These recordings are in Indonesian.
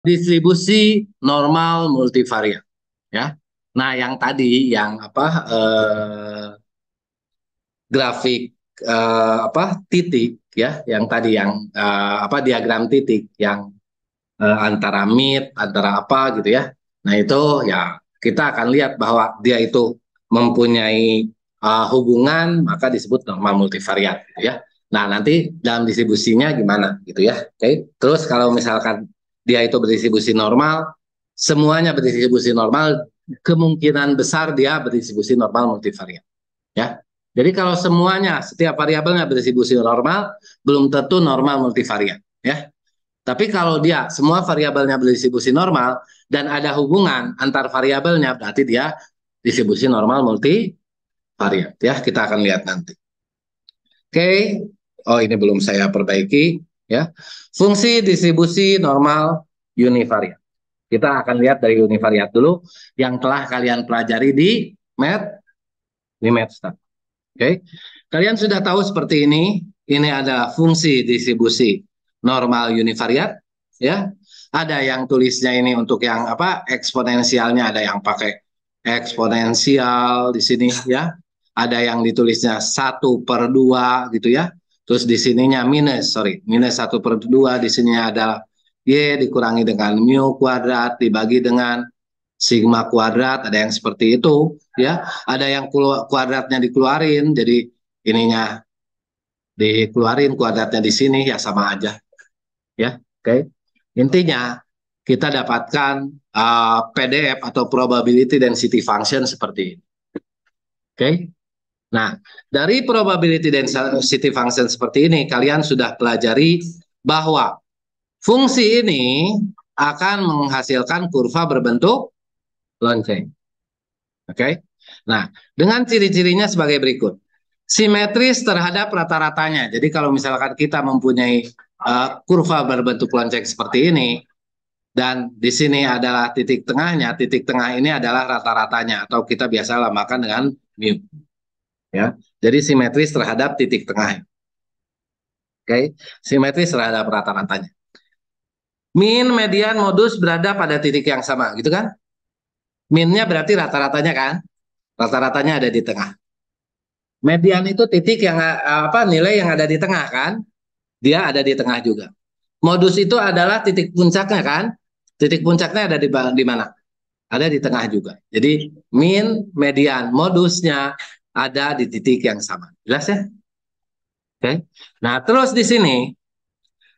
distribusi normal multivariat, ya. Nah, yang tadi yang apa grafik titik ya, yang tadi yang diagram titik yang antara mid, antara apa gitu ya. Nah, itu ya kita akan lihat bahwa dia itu mempunyai hubungan, maka disebut normal multivariat gitu ya. Nah, nanti dalam distribusinya gimana gitu ya. Oke. Terus kalau misalkan dia itu berdistribusi normal, semuanya berdistribusi normal, kemungkinan besar dia berdistribusi normal multivariat ya. Jadi kalau semuanya setiap variabelnya berdistribusi normal, belum tentu normal multivariat ya. Tapi kalau dia semua variabelnya berdistribusi normal dan ada hubungan antar variabelnya, berarti dia distribusi normal multivariat ya. Kita akan lihat nanti. Oke. Oh, ini belum saya perbaiki ya. Fungsi distribusi normal univariat. Kita akan lihat dari univariat dulu yang telah kalian pelajari di Mathstat. Oke. Kalian sudah tahu seperti ini. Ini adalah fungsi distribusi normal univariat ya. Ada yang tulisnya ini untuk yang apa? Eksponensialnya, ada yang pakai eksponensial di sini ya. Ada yang ditulisnya 1/2 gitu ya. Terus di sininya minus 1/2, di sini ada Y dikurangi dengan mu kuadrat dibagi dengan sigma kuadrat, ada yang seperti itu ya. Ada yang kuadratnya dikeluarin, jadi ininya dikeluarin, kuadratnya di sini ya, sama aja ya. Oke. Intinya kita dapatkan PDF atau probability density function seperti ini. Oke. Nah, dari probability density function seperti ini kalian sudah pelajari bahwa fungsi ini akan menghasilkan kurva berbentuk lonceng. Oke. Nah, dengan ciri-cirinya sebagai berikut. Simetris terhadap rata-ratanya. Jadi kalau misalkan kita mempunyai kurva berbentuk lonceng seperti ini, dan di sini adalah titik tengahnya, titik tengah ini adalah rata-ratanya, atau kita biasa lambangkan dengan mu. Ya. Jadi simetris terhadap titik tengah. Oke. Simetris terhadap rata-ratanya. Min, median, modus berada pada titik yang sama, gitu kan? Minnya berarti rata-ratanya kan? Rata-ratanya ada di tengah. Median itu titik yang nilai yang ada di tengah kan? Dia ada di tengah juga. Modus itu adalah titik puncaknya kan? Titik puncaknya ada di mana? Ada di tengah juga. Jadi min, median, modusnya ada di titik yang sama. Jelas ya? Oke. Nah, terus di sini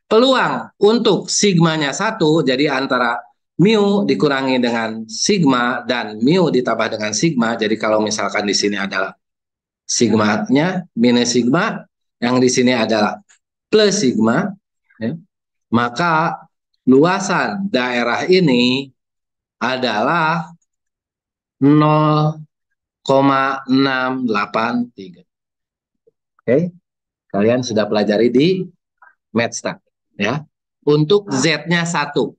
peluang untuk sigmanya 1, jadi antara mu dikurangi dengan sigma dan mu ditambah dengan sigma. Jadi kalau misalkan di sini adalah sigma-nya minus sigma, yang di sini adalah plus sigma, ya, maka luasan daerah ini adalah 0,683. Oke, kalian sudah pelajari di Mathstat ya. Untuk Z-nya 1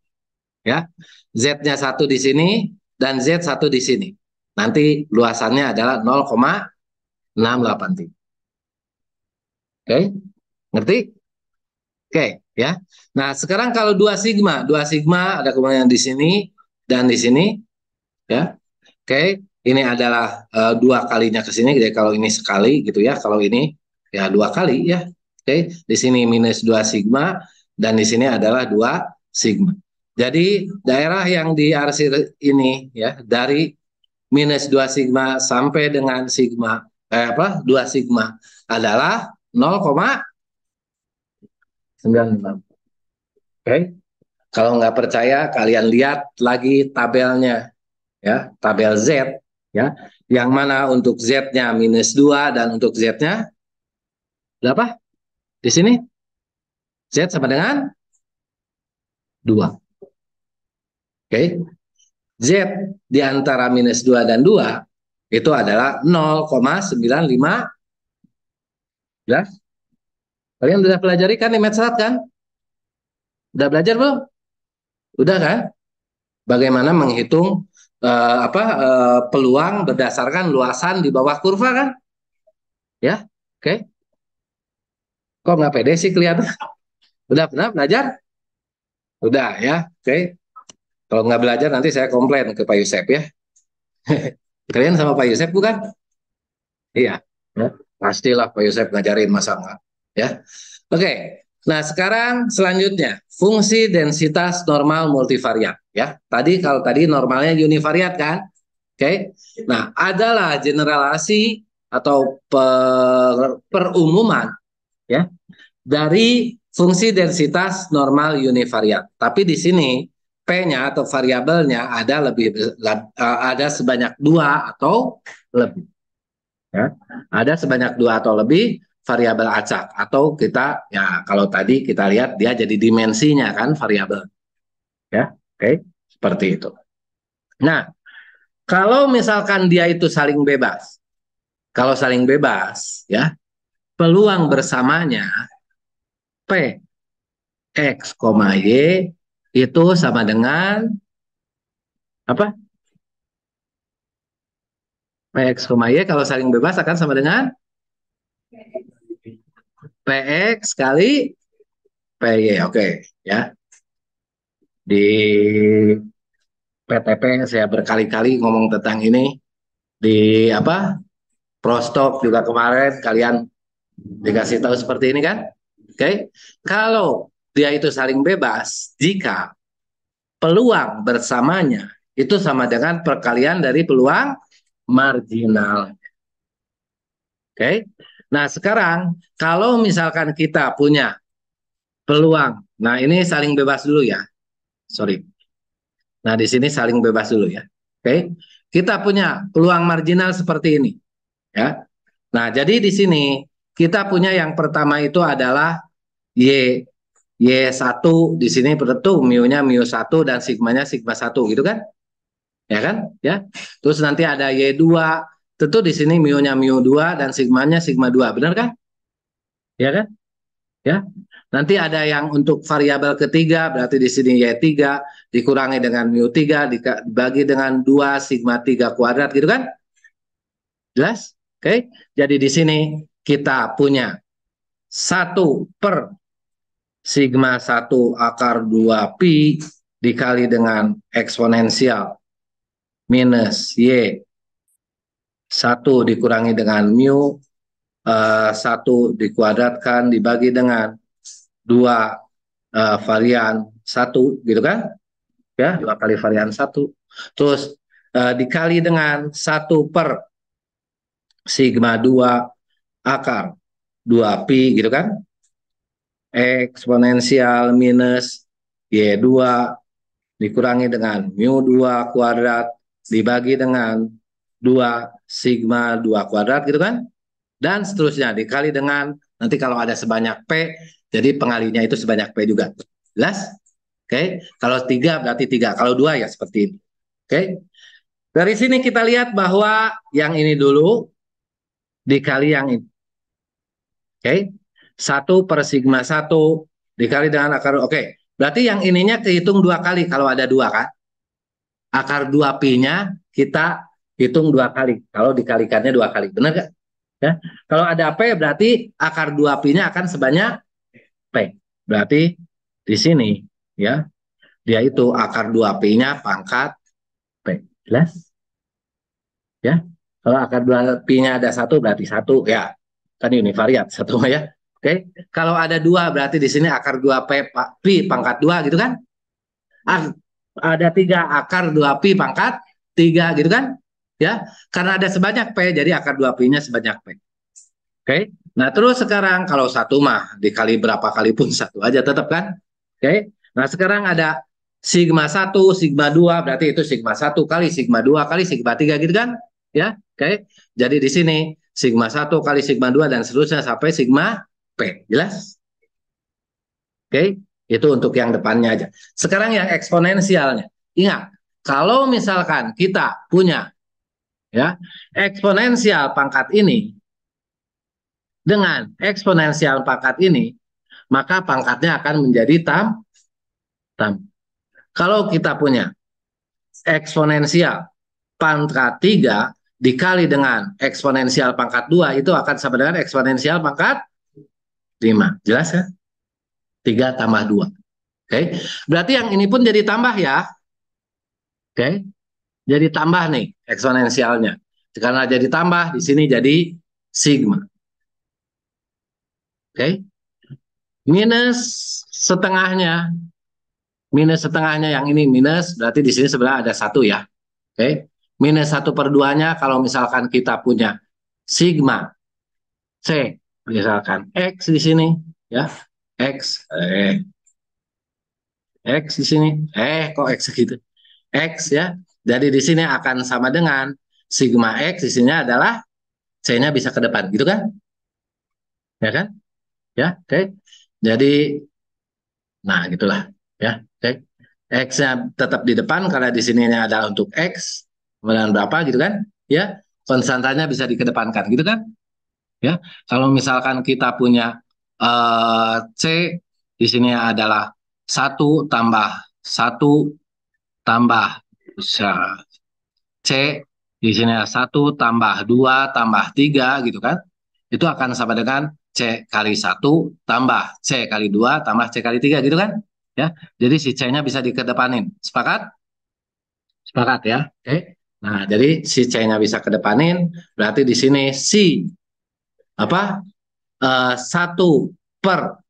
ya. Z-nya 1 di sini dan Z1 di sini. Nanti luasannya adalah 0,683. Oke, ngerti? Oke, ya. Nah, sekarang kalau dua sigma ada kemungkinan di sini dan di sini, ya. Oke, ini adalah dua kalinya ke sini. Jadi kalau ini sekali gitu ya, kalau ini ya dua kali ya. Oke, di sini minus 2 sigma dan di sini adalah 2 sigma. Jadi daerah yang diarsir ini ya, dari minus 2 sigma sampai dengan sigma 2 sigma adalah 0,95. Oke. Kalau nggak percaya, kalian lihat lagi tabelnya, ya, tabel Z, ya, yang mana untuk Z-nya minus 2 dan untuk Z-nya berapa? Di sini Z sama dengan 2. Oke. Z di antara minus 2 dan 2 itu adalah 0,95. Ya? Kalian sudah pelajari kan di Mathstat kan? Udah belajar belum? Udah kan? Bagaimana menghitung peluang berdasarkan luasan di bawah kurva kan? Ya, oke. Kok nggak pede sih kelihatan? Udah pernah belajar? Udah ya, oke. Kalau nggak belajar nanti saya komplain ke Pak Yusef ya. Kalian sama Pak Yusef bukan? Iya. Ya. Pastilah Pak Yusef ngajarin masa nggak. Ya. Oke. Nah sekarang selanjutnya fungsi densitas normal multivariat. Ya. Kalau tadi normalnya univariat kan? Oke. Nah adalah generalisasi atau perumuman ya dari fungsi densitas normal univariat. Tapi di sini P-nya atau variabelnya ada sebanyak dua atau lebih. Ya. Ada sebanyak dua atau lebih variabel acak atau kita ya kalau tadi kita lihat dia jadi dimensinya kan variabel. Ya, oke, seperti itu. Nah, kalau misalkan dia itu saling bebas, kalau saling bebas ya, peluang bersamanya P X, Y itu sama dengan apa? Px, Y kalau saling bebas akan sama dengan Px kali Py. Oke, ya. Di PTP saya berkali-kali ngomong tentang ini di apa? Prostok juga kemarin kalian dikasih tahu seperti ini kan? Oke. Kalau dia itu saling bebas jika peluang bersamanya itu sama dengan perkalian dari peluang marginal. Oke. Nah, sekarang kalau misalkan kita punya peluang, nah ini saling bebas dulu ya. Sorry. Nah, di sini saling bebas dulu ya. Oke. Kita punya peluang marginal seperti ini, ya. Nah, jadi di sini kita punya yang pertama itu adalah Y Y1 di sini tentu mu-nya mu1 dan sigmanya sigma 1 gitu kan? Ya kan? Ya. Terus nanti ada Y2 tentu di sini mu-nya mu2 dan sigmanya sigma 2, benar kan? Ya kan? Ya. Nanti ada yang untuk variabel ketiga, berarti di sini Y3 dikurangi dengan mu3 dibagi dengan 2 sigma 3 kuadrat gitu kan? Jelas? Oke. Jadi di sini kita punya 1/sigma 1 akar 2 pi dikali dengan eksponensial minus Y1 dikurangi dengan mu 1 dikuadratkan dibagi dengan 2 varian 1 gitu kan? Ya, 2 kali varian 1. Terus dikali dengan 1/sigma 2 akar 2 pi gitu kan? Eksponensial minus Y2 dikurangi dengan mu2 kuadrat dibagi dengan 2 sigma 2 kuadrat gitu kan? Dan seterusnya dikali dengan nanti kalau ada sebanyak P, jadi pengalinya itu sebanyak P juga. Jelas? Oke. Kalau 3 berarti 3. Kalau 2 ya seperti ini. Oke. Dari sini kita lihat bahwa yang ini dulu dikali yang ini. Oke. 1/sigma 1 dikali dengan akar. Oke. Berarti yang ininya kehitung 2 kali kalau ada 2 kan? Akar 2 pi-nya kita hitung 2 kali. Kalau dikalikannya 2 kali. Benar nggak? Ya. Kalau ada P berarti akar 2 pi-nya akan sebanyak P. Berarti di sini ya dia itu akar 2 pi-nya pangkat P. Jelas? Ya. Kalau akar 2 pi-nya ada 1 berarti 1 ya. Kan univariat 1 ya. Oke. Kalau ada 2 berarti di sini akar 2 pi pangkat 2 gitu kan? Ada 3 akar 2 pi pangkat 3 gitu kan? Ya. Karena ada sebanyak P jadi akar 2 pi-nya sebanyak P. Oke. Nah, terus sekarang kalau 1 mah dikali berapa kali pun 1 aja tetap kan? Oke. Nah, sekarang ada sigma 1, sigma 2 berarti itu sigma 1 kali sigma 2 kali sigma 3 gitu kan? Ya. Oke. Jadi di sini sigma 1 kali sigma 2 dan seterusnya sampai sigma P. Jelas? Oke. Itu untuk yang depannya aja. Sekarang yang eksponensialnya. Ingat, kalau misalkan kita punya ya eksponensial pangkat ini dengan eksponensial pangkat ini, maka pangkatnya akan menjadi tam. Kalau kita punya eksponensial pangkat 3 dikali dengan eksponensial pangkat 2 itu akan sama dengan eksponensial pangkat 5. Jelas ya? 3 tambah 2. Oke. Berarti yang ini pun jadi tambah ya. Oke, jadi tambah nih eksponensialnya. Karena jadi tambah, di sini jadi sigma. Oke, minus setengahnya. Minus setengahnya yang ini minus, berarti di sini sebenarnya ada satu ya. Oke, minus 1/2-nya kalau misalkan kita punya sigma C, misalkan X di sini, ya, X, X di sini, kok X gitu, X ya, jadi di sini akan sama dengan sigma X di sini adalah C-nya bisa ke depan, gitu kan, ya kan, ya, oke, jadi, nah gitulah, ya, oke, X-nya tetap di depan karena di sininya adalah untuk X, kemudian berapa gitu kan, ya, konstantanya bisa dikedepankan, gitu kan, ya, kalau misalkan kita punya C di sini adalah satu tambah satu tambah C di sini adalah 1 tambah 2 tambah 3 gitu kan, itu akan sama dengan C kali 1 tambah C kali 2 tambah C kali 3 gitu kan, ya, jadi si C-nya bisa dikedepanin, sepakat, sepakat ya, oke, nah jadi si C-nya bisa kedepanin, berarti di sini si apa 1 per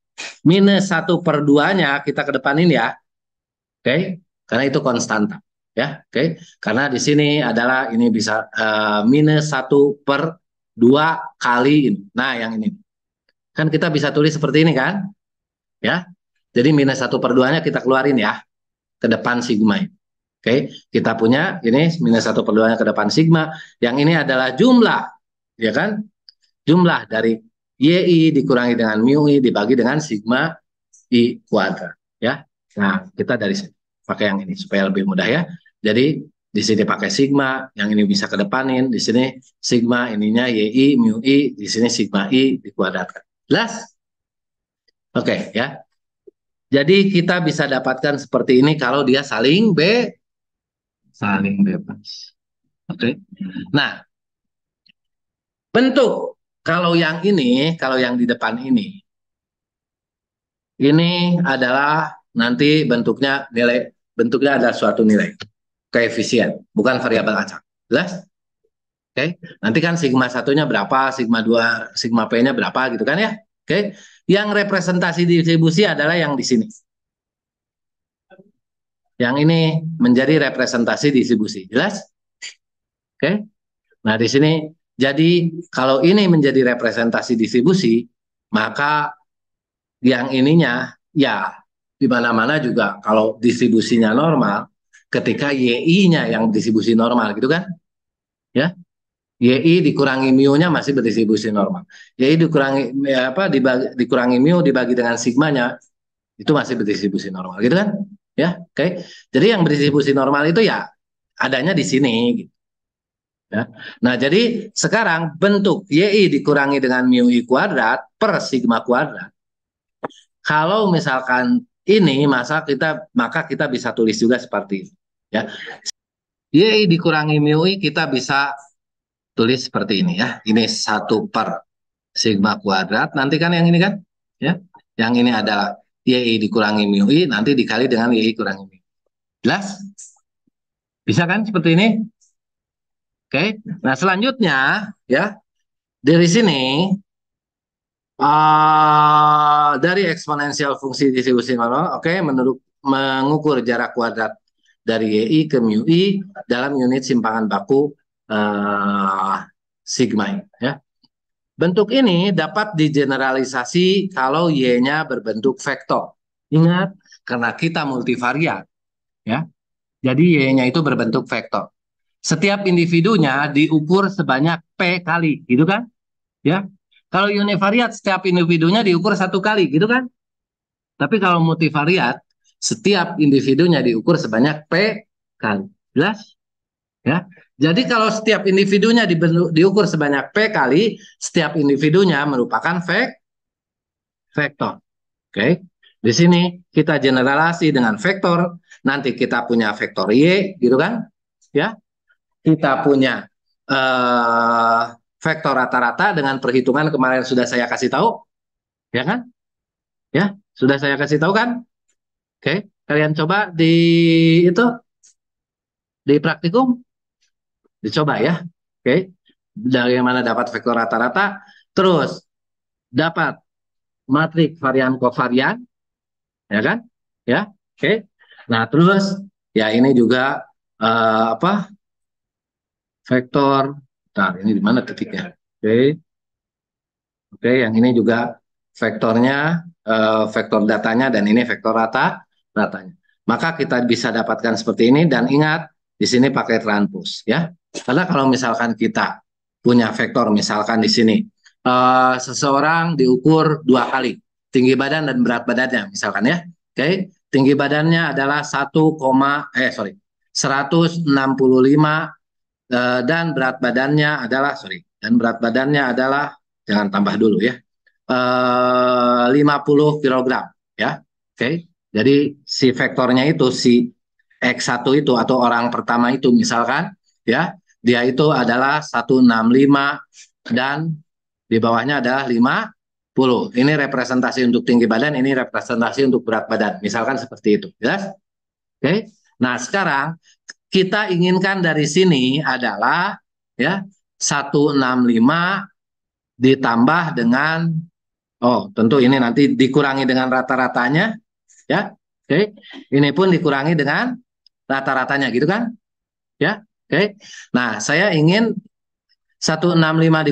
minus 1/2-nya kita kedepanin ya, oke, karena itu konstanta, ya, oke, karena di sini adalah ini bisa minus 1/2 kali ini, nah yang ini, kan kita bisa tulis seperti ini kan, ya, jadi minus 1/2-nya kita keluarin ya, ke depan sigma, oke, kita punya ini minus 1/2-nya ke depan sigma, yang ini adalah jumlah, ya kan, jumlah dari YI dikurangi dengan mu I dibagi dengan sigma I kuadrat, ya. Nah, kita dari sini pakai yang ini supaya lebih mudah ya. Jadi di sini pakai sigma, yang ini bisa kedepanin, di sini sigma ininya YI mu I, di sini sigma I dikuadratkan. Jelas? Oke, ya. Jadi kita bisa dapatkan seperti ini kalau dia saling bebas. Oke. Nah, bentuk kalau yang ini, kalau yang di depan ini adalah nanti bentuknya adalah suatu nilai koefisien, bukan variabel acak. Jelas? Oke. Nanti kan sigma satunya berapa, sigma 2, sigma P-nya berapa gitu kan ya. Oke. Yang representasi distribusi adalah yang di sini. Yang ini menjadi representasi distribusi. Jelas? Oke. Nah, di sini jadi kalau ini menjadi representasi distribusi, maka yang ininya ya di mana-mana juga kalau distribusinya normal, ketika YI-nya yang distribusi normal gitu kan, ya, YI dikurangi mu-nya masih berdistribusi normal, YI dikurangi mu dibagi dengan sigmanya itu masih berdistribusi normal gitu kan, ya, oke, jadi yang berdistribusi normal itu ya adanya di sini gitu, ya. Nah, jadi sekarang bentuk YI dikurangi dengan mu I kuadrat per sigma kuadrat, kalau misalkan ini maka kita bisa tulis juga seperti ini, ya. Y dikurangi mu I kita bisa tulis seperti ini ya. Ini 1/sigma kuadrat. Nanti kan yang ini kan, ya. Yang ini adalah Y dikurangi mu I nanti dikali dengan Y kurangi mu I. Jelas? Bisa kan seperti ini? Oke. Nah, selanjutnya ya dari sini dari eksponensial fungsi distribusi normal, oke, mengukur jarak kuadrat dari YI ke mu I dalam unit simpangan baku uh, sigma ya. Bentuk ini dapat digeneralisasi kalau Y-nya berbentuk vektor. Ingat, karena kita multivariat, ya. Jadi Y-nya itu berbentuk vektor. Setiap individunya diukur sebanyak P kali, gitu kan? Ya. Kalau univariat setiap individunya diukur 1 kali, gitu kan? Tapi kalau multivariat setiap individunya diukur sebanyak P kali. Jelas? Ya. Jadi kalau setiap individunya diukur sebanyak P kali, setiap individunya merupakan vektor. Oke. Di sini kita generalisasi dengan vektor, nanti kita punya vektor Y, gitu kan? Ya. Kita punya vektor rata-rata dengan perhitungan kemarin sudah saya kasih tahu, ya kan? Ya, sudah saya kasih tahu kan? Oke, kalian coba di itu Di praktikum dicoba ya. Oke. Dari mana dapat vektor rata-rata, terus dapat matriks varian kovarian, ya kan? Ya. Oke. Nah, terus ya ini juga apa? Vektor. Nah, ini di mana titiknya? Oke. Oke, yang ini juga vektornya, vektor datanya, dan ini vektor ratanya. Maka kita bisa dapatkan seperti ini, dan ingat, di sini pakai transpose, ya. Karena kalau misalkan kita punya vektor, misalkan di sini, seseorang diukur 2 kali, tinggi badan dan berat badannya, misalkan ya. Oke, tinggi badannya adalah 165, dan berat badannya adalah, dan berat badannya adalah, jangan tambah dulu ya, 50 kilogram ya. Oke. Jadi si vektornya itu, si X1 itu atau orang pertama itu misalkan ya, dia itu adalah 165 dan di bawahnya adalah 50. Ini representasi untuk tinggi badan, ini representasi untuk berat badan. Misalkan seperti itu. Jelas? Oke. Nah, sekarang kita inginkan dari sini adalah ya 165 ditambah dengan, oh tentu ini nanti dikurangi dengan rata-ratanya ya. Oke. Ini pun dikurangi dengan rata-ratanya gitu kan? Ya. Oke. Nah, saya ingin 165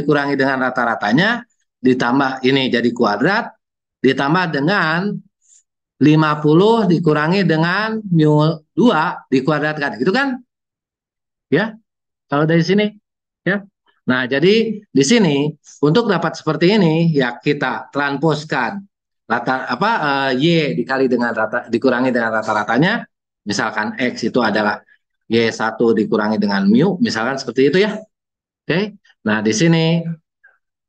dikurangi dengan rata-ratanya ditambah ini jadi kuadrat ditambah dengan 50 dikurangi dengan mu 2 dikuadratkan gitu kan? Ya. Kalau dari sini, ya. Nah, jadi di sini untuk dapat seperti ini ya kita transposkan rata apa y dikali dengan rata dikurangi dengan rata-ratanya. Misalkan x itu adalah y1 dikurangi dengan mu, misalkan seperti itu ya. Oke. Nah, di sini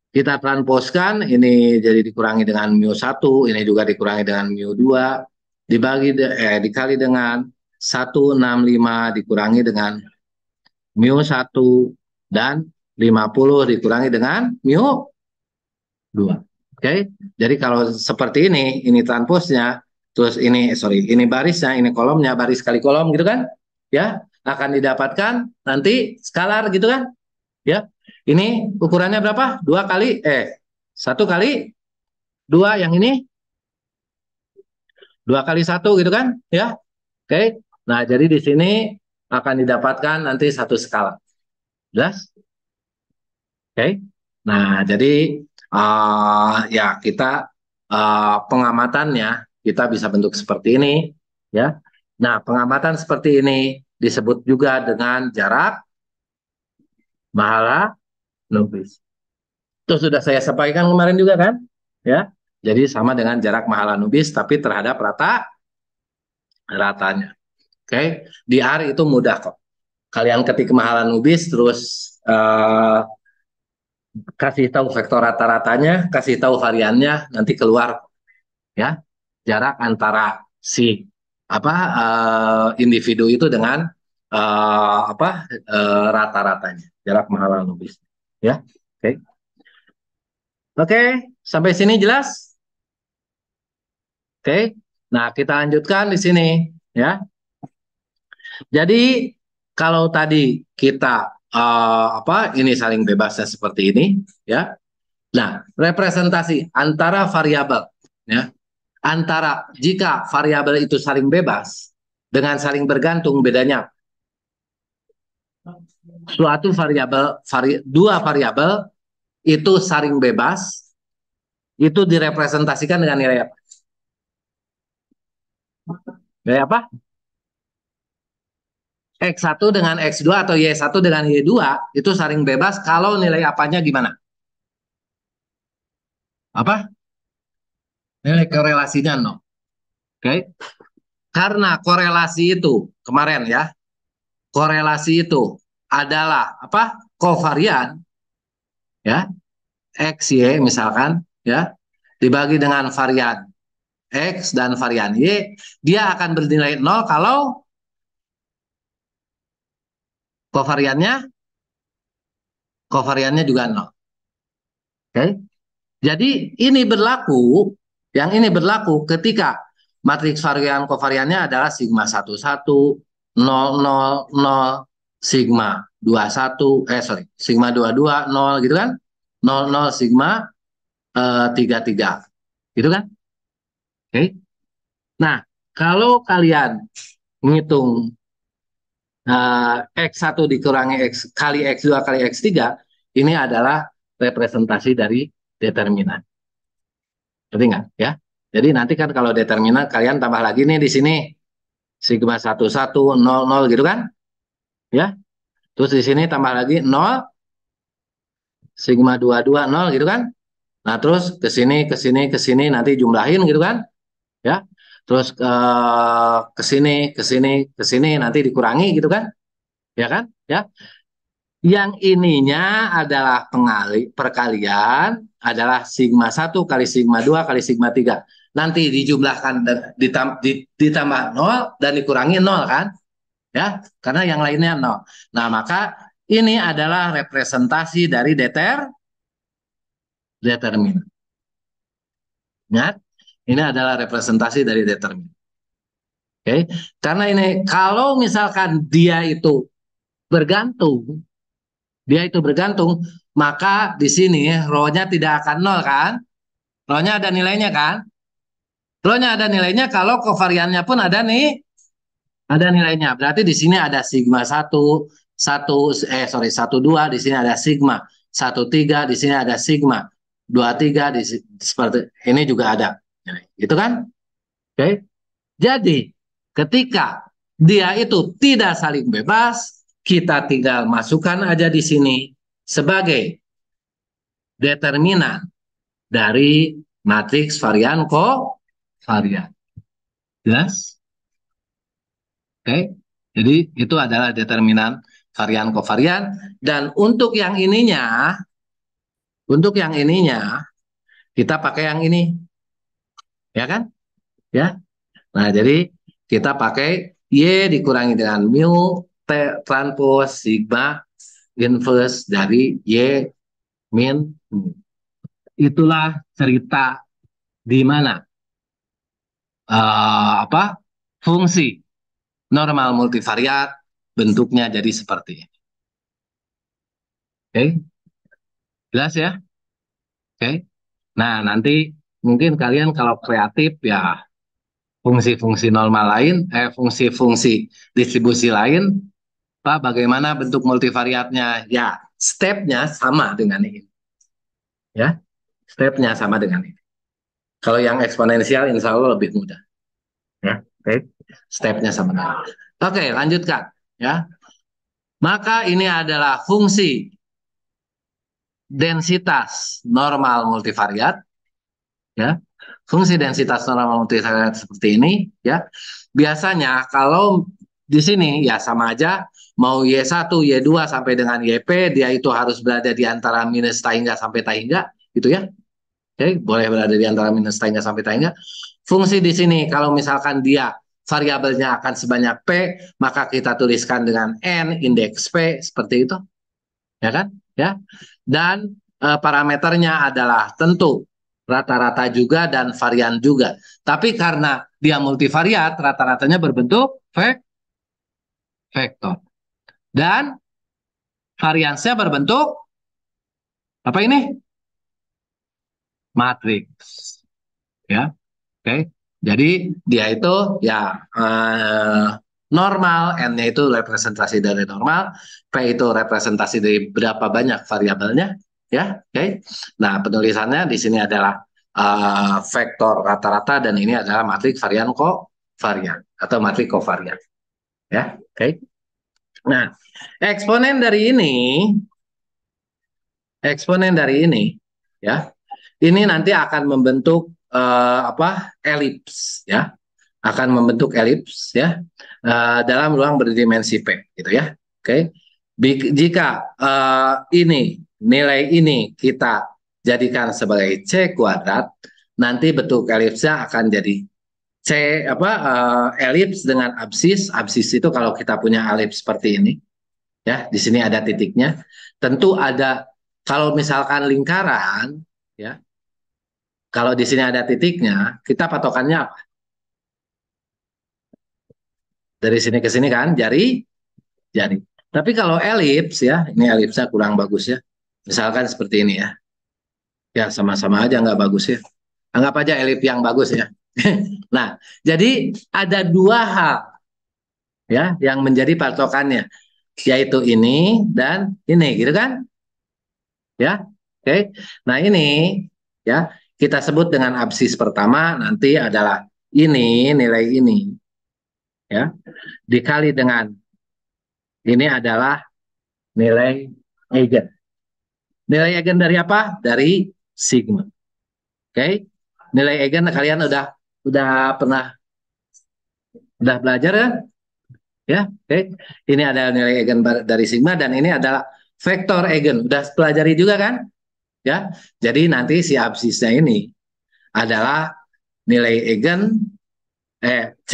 kita transposkan ini jadi dikurangi dengan mu 1, ini juga dikurangi dengan mu 2 dikali dengan 165 dikurangi dengan mu 1 dan 50 dikurangi dengan mu 2. Oke. Jadi kalau seperti ini transposnya, terus ini barisnya, ini kolomnya, baris kali kolom gitu kan? Ya, akan didapatkan nanti skalar gitu kan? Ya. Ini ukurannya berapa? 1 kali 2 yang ini 2 kali 1 gitu kan? Ya. Oke. Nah, jadi di sini akan didapatkan nanti satu skala. Jelas? Oke. Nah, jadi ya kita pengamatannya kita bisa bentuk seperti ini, ya. Nah, pengamatan seperti ini disebut juga dengan jarak mahala nubis. Itu sudah saya sampaikan kemarin juga kan, ya. Jadi sama dengan jarak mahala nubis tapi terhadap ratanya. Oke, di R itu mudah kok. Kalian ketik mahala nubis terus kasih tahu vektor rata-ratanya, kasih tahu variannya, nanti keluar ya jarak antara si individu itu dengan rata-ratanya, jarak mahalan nubis. Ya, oke. Oke, sampai sini jelas? Oke. Nah, kita lanjutkan di sini ya. Jadi kalau tadi kita ini saling bebasnya seperti ini ya. Nah, representasi antara variabel ya, antara jika variabel itu saling bebas dengan saling bergantung bedanya suatu dua variabel itu saling bebas itu direpresentasikan dengan nilai apa? Nilai apa? X1 dengan X2 atau Y1 dengan Y2 itu saling bebas kalau nilai apanya gimana? Apa? Nilai korelasinya no. Oke. Karena korelasi itu kemarin ya, korelasi itu adalah apa? Kovarian ya. X, Y misalkan ya, dibagi dengan varian X dan varian Y, dia akan bernilai 0 kalau kovariannya juga 0. Oke. Jadi yang ini berlaku ketika matriks varian kovariannya adalah sigma 11, 0, 0, 0, sigma 21, sigma 22, 0 gitu kan? 0, 0, sigma 33. Gitu kan? Oke. Nah, kalau kalian menghitung X1 dikurangi X kali X2 kali X3, ini adalah representasi dari determinan. Ngerti nggak? Ya. Jadi nanti kan kalau determinan kalian tambah lagi nih di sini sigma 11, 0, 0 gitu kan? Ya. Terus di sini tambah lagi 0, sigma 22, 0 gitu kan? Nah, terus ke sini nanti jumlahin gitu kan? Ya. Terus ke sini nanti dikurangi gitu kan? Ya kan? Ya. Yang ininya adalah perkalian adalah sigma 1 kali sigma 2 kali sigma 3. Nanti dijumlahkan dan ditambah 0 dan dikurangi 0 kan? Ya, karena yang lainnya 0. Nah, maka ini adalah representasi dari determinan. Ingat, ini adalah representasi dari determinan. Oke, karena ini kalau misalkan bergantung, dia itu bergantung, maka di sini rho-nya tidak akan nol kan? Rho-nya ada nilainya kan? Rho-nya ada nilainya kalau kovariannya pun ada nilainya. Berarti di sini ada sigma 1, 1 2, di sini ada sigma 1 3, di sini ada sigma 2 3, seperti ini juga ada. Gitu kan? Oke. Jadi, ketika dia itu tidak saling bebas, kita tinggal masukkan aja di sini sebagai determinan dari matriks varian kovarian. Jelas? Oke. Jadi itu adalah determinan varian kovarian dan untuk yang ininya kita pakai yang ini, ya kan? Ya. Nah, jadi kita pakai Y dikurangi dengan mu T transpos sigma inverse dari Y min mu. Itulah cerita di mana apa fungsi normal multivariat bentuknya jadi seperti ini. Oke, jelas ya? Oke. Nah, nanti mungkin kalian kalau kreatif ya fungsi-fungsi normal lain, fungsi-fungsi distribusi lain, Pak, bagaimana bentuk multivariatnya? Ya, stepnya sama dengan ini. Ya, stepnya sama dengan ini. Kalau yang eksponensial, insya Allah lebih mudah. Ya, oke. Stepnya sama dengan ini. Oke, lanjutkan. Ya, maka ini adalah fungsi densitas normal multivariat. Ya, fungsi densitas normal multivariat seperti ini. Ya, biasanya kalau di sini ya sama aja mau Y1, Y2 sampai dengan YP dia itu harus berada di antara minus tahingga sampai tahingga gitu ya. Oke, boleh berada di antara minus tahingga sampai tahingga. Fungsi di sini kalau misalkan dia variabelnya akan sebanyak P, maka kita tuliskan dengan N indeks P seperti itu. Ya kan? Ya. Dan parameternya adalah tentu rata-rata juga dan varian juga. Tapi karena dia multivariat, rata-ratanya berbentuk vektor. Dan variansnya berbentuk apa ini? Matriks. Ya, oke. Jadi dia itu ya normal, N-nya itu representasi dari normal, P itu representasi dari berapa banyak variabelnya, ya, oke. Nah, penulisannya di sini adalah vektor rata-rata dan ini adalah matriks varian kovarian atau matriks kovarian, ya, oke. Nah, eksponen dari ini ya ini nanti akan membentuk apa elips ya akan membentuk elips ya dalam ruang berdimensi P gitu ya. Oke. Jika nilai ini kita jadikan sebagai C kuadrat, nanti bentuk elipsnya akan jadi C elips dengan absis. Absis itu kalau kita punya elips seperti ini ya, di sini ada titiknya. Tentu ada kalau misalkan lingkaran ya, kalau di sini ada titiknya, kita patokannya apa? Dari sini ke sini kan, jari. Tapi kalau elips ya, ini elipsnya kurang bagus ya. Misalkan seperti ini ya. Ya sama-sama aja nggak bagus ya. Anggap aja elips yang bagus ya. Nah, jadi ada dua hal ya yang menjadi patokannya, yaitu ini dan ini, gitu kan? Ya, oke. Nah ini ya kita sebut dengan absis pertama, nanti adalah ini, nilai ini ya dikali dengan ini adalah nilai eigen. Nilai eigen dari apa? Dari sigma. Oke. Nilai eigen kalian udah pernah udah belajar kan? Ya, oke. Ini adalah nilai eigen dari sigma dan ini adalah vektor eigen. Udah pelajari juga kan? Ya. Jadi nanti si absisnya ini adalah nilai eigen C.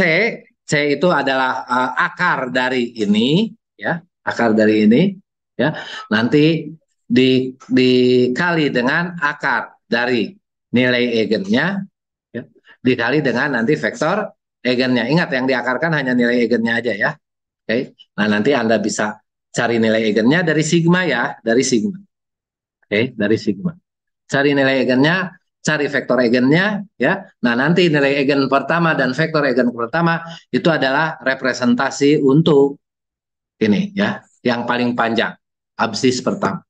C itu adalah akar dari ini ya, akar dari ini ya. Nanti dikali dengan akar dari nilai eigennya ya, dikali dengan nanti vektor eigennya. Ingat yang diakarkan hanya nilai eigennya aja ya. Oke. Nah, nanti Anda bisa cari nilai eigennya dari sigma ya, dari sigma. Oke, dari sigma. Cari nilai eigennya, cari vektor eigennya ya. Nah, nanti nilai eigen pertama dan vektor eigen pertama itu adalah representasi untuk ini ya, yang paling panjang, absis pertama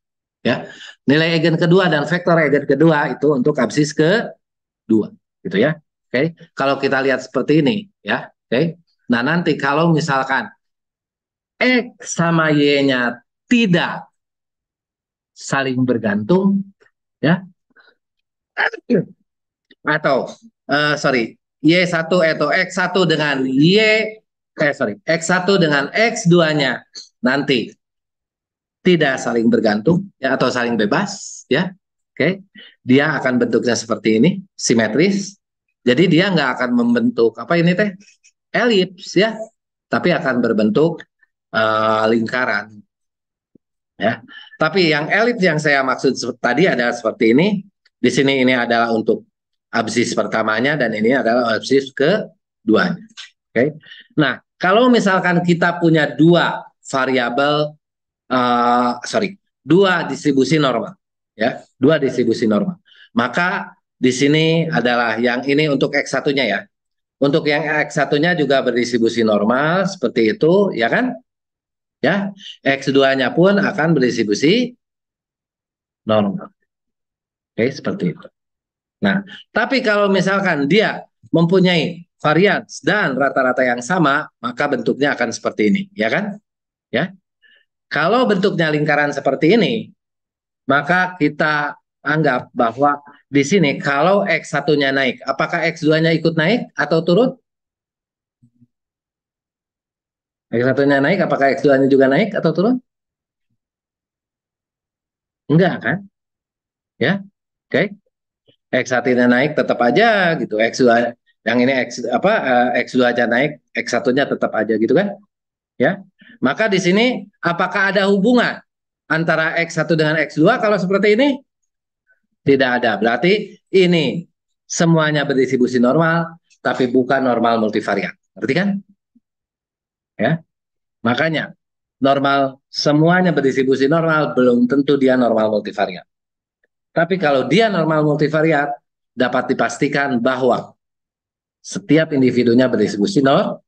ya. Nilai eigen kedua dan vektor eigen kedua itu untuk absis kedua gitu ya. Oke. Kalau kita lihat seperti ini ya, oke. Nah, nanti kalau misalkan X sama Y-nya tidak saling bergantung ya, atau sorry, Y1 atau X1 dengan X1 dengan X2-nya nanti tidak saling bergantung ya atau saling bebas ya. Oke. Dia akan bentuknya seperti ini, simetris. Jadi dia nggak akan membentuk apa ini teh? Elips ya, tapi akan berbentuk lingkaran ya. Tapi yang elips yang saya maksud tadi adalah seperti ini. Di sini ini adalah untuk absis pertamanya dan ini adalah absis keduanya. Oke. Nah, kalau misalkan kita punya dua variabel, dua distribusi normal, ya, dua distribusi normal. Maka di sini adalah yang ini untuk X1-nya ya. Untuk yang X1-nya juga berdistribusi normal seperti itu, ya kan? Ya, X2-nya pun akan berdistribusi normal. Oke, seperti itu. Nah, tapi kalau misalkan dia mempunyai varians dan rata-rata yang sama, maka bentuknya akan seperti ini, ya kan? Ya. Kalau bentuknya lingkaran seperti ini, maka kita anggap bahwa di sini kalau X1-nya naik, apakah X2-nya ikut naik atau turun? X1-nya naik, apakah X2-nya juga naik atau turun? Enggak kan? Ya. Oke. X1-nya naik tetap aja gitu. X2 yang ini X2 aja naik, X1-nya tetap aja gitu kan? Ya. Maka di sini apakah ada hubungan antara X1 dengan X2? Kalau seperti ini tidak ada. Berarti ini semuanya berdistribusi normal tapi bukan normal multivariat. Ngerti kan? Ya. Makanya normal semuanya berdistribusi normal belum tentu dia normal multivariat. Tapi kalau dia normal multivariat dapat dipastikan bahwa setiap individunya berdistribusi normal.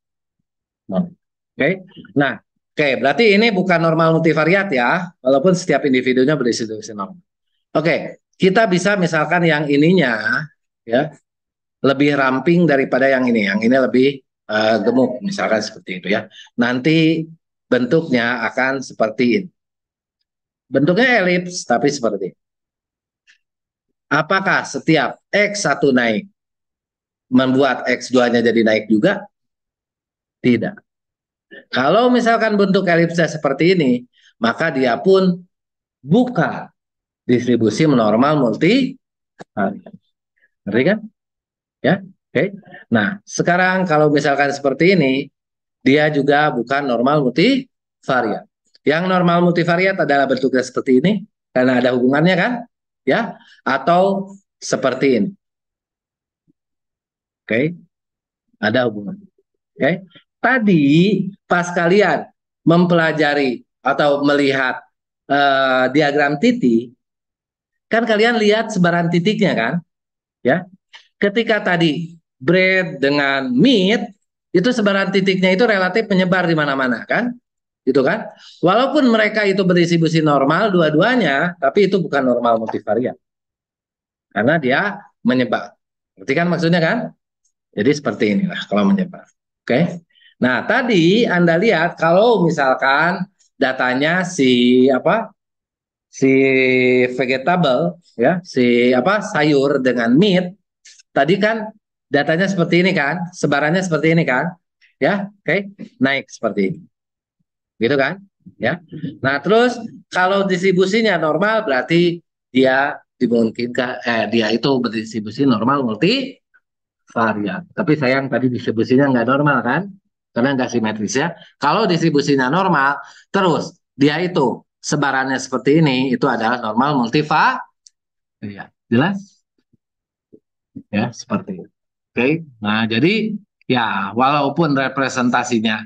Oke. Nah, oke, berarti ini bukan normal multivariat ya, walaupun setiap individunya berdistribusi normal. Oke, kita bisa misalkan yang ininya ya lebih ramping daripada yang ini. Yang ini lebih gemuk, misalkan seperti itu ya. Nanti bentuknya akan seperti ini. Bentuknya elips, tapi seperti ini. Apakah setiap X1 naik membuat X2-nya jadi naik juga? Tidak. Kalau misalkan bentuk elipsa seperti ini, maka dia pun bukan distribusi normal multi. Ngerti kan? Ya, oke. Nah, sekarang kalau misalkan seperti ini, dia juga bukan normal multivariat. Yang normal multivariat adalah bentuknya seperti ini, karena ada hubungannya kan? Ya, atau seperti ini. Oke, ada hubungan. Oke. tadi pas kalian mempelajari atau melihat diagram titik, kan kalian lihat sebaran titiknya kan? Ya. Ketika tadi bread dengan meat itu sebaran titiknya itu relatif menyebar di mana-mana kan? Gitu kan? Walaupun mereka itu berdistribusi normal dua-duanya, tapi itu bukan normal multivariat. Karena dia menyebar. Ngerti kan maksudnya kan? Jadi seperti inilah kalau menyebar. Oke. Nah, tadi Anda lihat kalau misalkan datanya si apa? Si vegetable ya, si apa? Sayur dengan meat, tadi kan datanya seperti ini kan? Sebarannya seperti ini kan? Ya, oke. Naik seperti ini. Gitu kan? Ya. Nah, terus kalau distribusinya normal berarti dia dimungkinkan dia itu berdistribusi normal multi varian. Tapi sayang tadi distribusinya nggak normal kan? Karena nggak simetris ya. Kalau distribusinya normal, terus dia itu sebarannya seperti ini, itu adalah normal multivarian. Jelas? Ya, seperti itu. Oke. Nah, jadi ya walaupun representasinya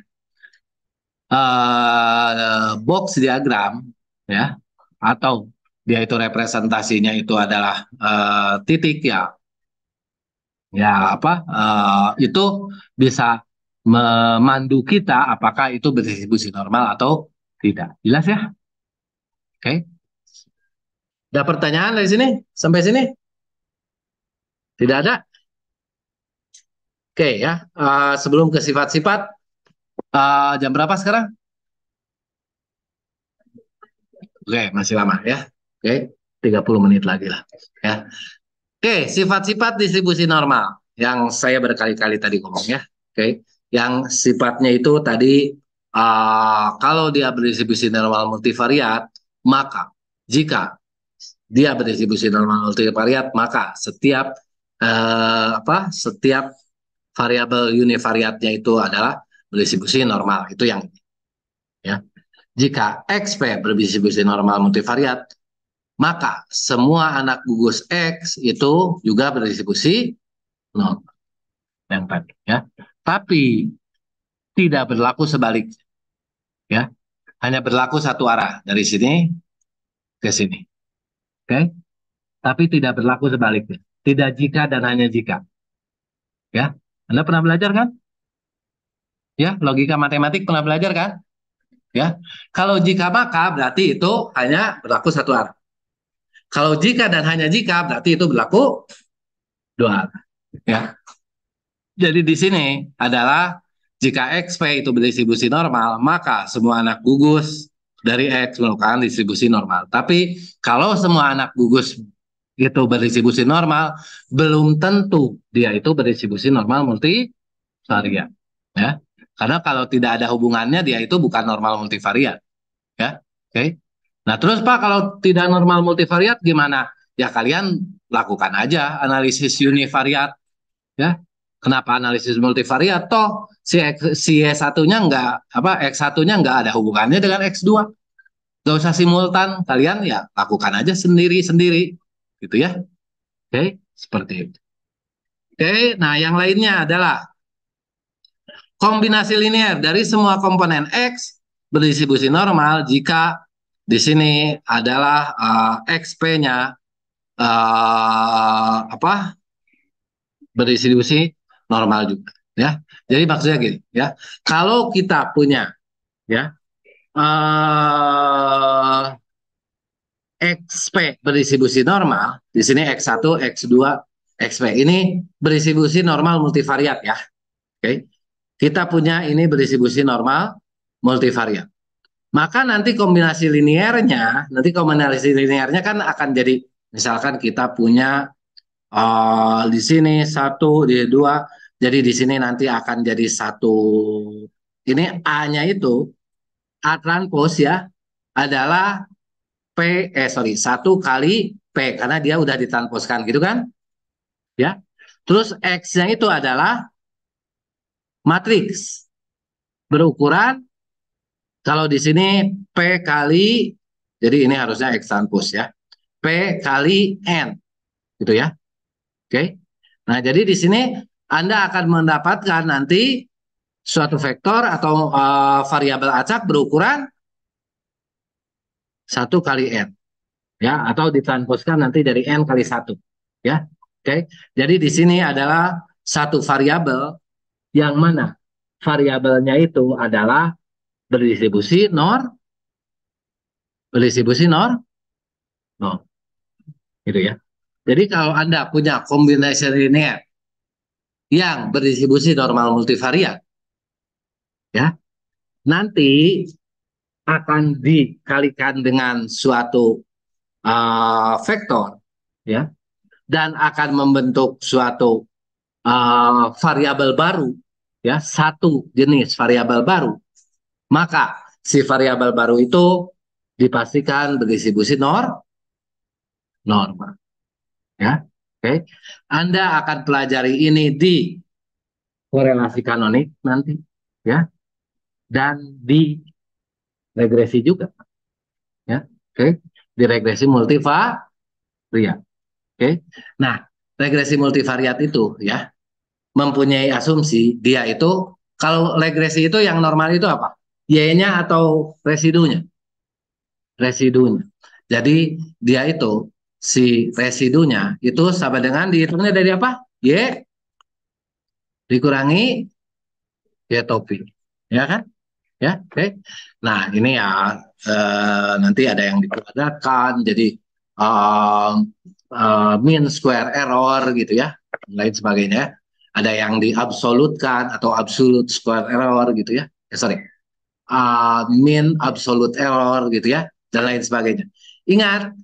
box diagram ya atau dia itu representasinya itu adalah titik ya ya apa itu bisa memandu kita apakah itu berdistribusi normal atau tidak. Jelas ya? Oke. Ada pertanyaan dari sini sampai sini? Tidak ada? Oke ya. Sebelum ke sifat-sifat, jam berapa sekarang? Oke, masih lama ya. Oke, 30 menit lagi lah ya. Oke, sifat-sifat distribusi normal yang saya berkali-kali tadi ngomong ya. Oke, yang sifatnya itu tadi kalau dia berdistribusi normal multivariat, maka jika dia berdistribusi normal multivariat, maka setiap variabel univariatnya itu adalah berdistribusi normal. Itu yang ya. Jika XP berdistribusi normal multivariat, maka semua anak gugus X itu juga berdistribusi normal yang tadi ya. Tapi tidak berlaku sebaliknya ya. Hanya berlaku satu arah dari sini ke sini. Oke? Tapi tidak berlaku sebaliknya. Tidak jika dan hanya jika. Ya. Anda pernah belajar kan? Ya, logika matematik pernah belajar kan? Ya. Kalau jika maka berarti itu hanya berlaku satu arah. Kalau jika dan hanya jika berarti itu berlaku dua arah. Ya. Jadi di sini adalah jika XP itu berdistribusi normal, maka semua anak gugus dari X merupakan distribusi normal. Tapi kalau semua anak gugus itu berdistribusi normal, belum tentu dia itu berdistribusi normal multivariat. Ya. Karena kalau tidak ada hubungannya, dia itu bukan normal multivariat. Ya. Oke. Nah, terus Pak, kalau tidak normal multivariat gimana? Ya kalian lakukan aja analisis univariat. Ya, kenapa analisis multivariat? Toh si Y1-nya X1-nya nggak ada hubungannya dengan X2. Nggak usah simultan, kalian ya lakukan aja sendiri-sendiri. Gitu ya. Oke, seperti itu. Oke, nah yang lainnya adalah kombinasi linear dari semua komponen X berdistribusi normal jika di sini adalah XP-nya berdistribusi normal juga ya. Jadi maksudnya gini ya. Kalau kita punya ya XP berdistribusi normal, di sini X1, X2, XP ini berdistribusi normal multivariat ya. Oke. Kita punya ini berdistribusi normal multivariat. Maka nanti kombinasi linearnya kan akan jadi misalkan kita punya di sini satu, di dua, jadi di sini nanti akan jadi satu. Ini A-nya itu A transpose ya adalah satu kali P karena dia udah ditransposkan gitu kan? Ya. Terus X-nya itu adalah matriks berukuran kalau di sini P kali jadi ini harusnya X transpose ya. P kali N gitu ya. Oke. Nah, jadi di sini Anda akan mendapatkan nanti suatu vektor atau variabel acak berukuran 1 kali n, ya, atau ditransposkan nanti dari n kali 1, ya. Oke. Jadi di sini adalah satu variabel yang mana variabelnya itu adalah berdistribusi nor, gitu ya. Jadi kalau Anda punya kombinasi linear yang berdistribusi normal multivariat, ya, nanti akan dikalikan dengan suatu vektor, ya, dan akan membentuk suatu variabel baru, ya, satu jenis variabel baru, maka si variabel baru itu dipastikan berdistribusi normal, ya. Oke. Anda akan pelajari ini di korelasi kanonik nanti, ya, dan di regresi juga, ya. Oke. Di regresi multivariat. Oke. Nah, regresi multivariat itu, ya, mempunyai asumsi dia itu, kalau regresi itu yang normal itu apa? Y-nya atau residunya? Residunya. Jadi dia itu, si residunya itu sama dengan dihitungnya dari apa? Y dikurangi Y topi. Ya kan? Ya, oke. Nah, ini ya nanti ada yang dikuadratkan jadi um, mean square error gitu ya, lain sebagainya. Ada yang diabsolutkan atau absolute square error gitu ya. Sorry, mean absolute error gitu ya, dan lain sebagainya. Ingat,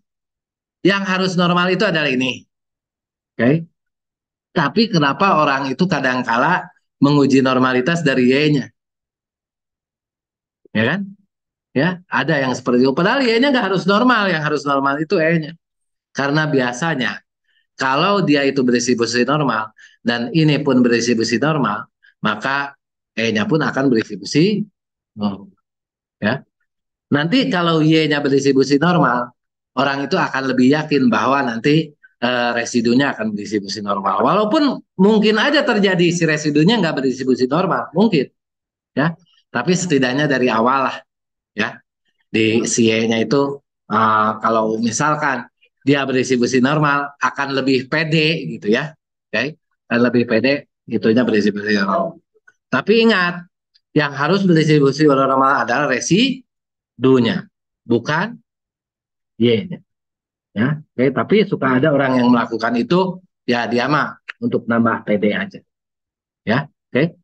yang harus normal itu adalah ini, oke? Tapi kenapa orang itu kadangkala menguji normalitas dari y-nya, ya kan? Ya, ada yang seperti itu. Padahal y-nya nggak harus normal, yang harus normal itu e-nya. Karena biasanya kalau dia itu berdistribusi normal dan ini pun berdistribusi normal, maka e-nya pun akan berdistribusi normal. Ya. Nanti kalau y-nya berdistribusi normal, orang itu akan lebih yakin bahwa nanti residunya akan berdistribusi normal. Walaupun mungkin aja terjadi si residunya nggak berdistribusi normal, mungkin, ya. Tapi setidaknya dari awal lah, ya, di CE-nya itu kalau misalkan dia berdistribusi normal akan lebih pede gitu ya, oke, dan lebih pede itunya berdistribusi normal. Tapi ingat, yang harus berdistribusi normal adalah residunya, bukan Y-nya, ya. Oke, tapi suka ada orang yang melakukan itu, ya dia mah untuk nambah pede aja, ya. Oke.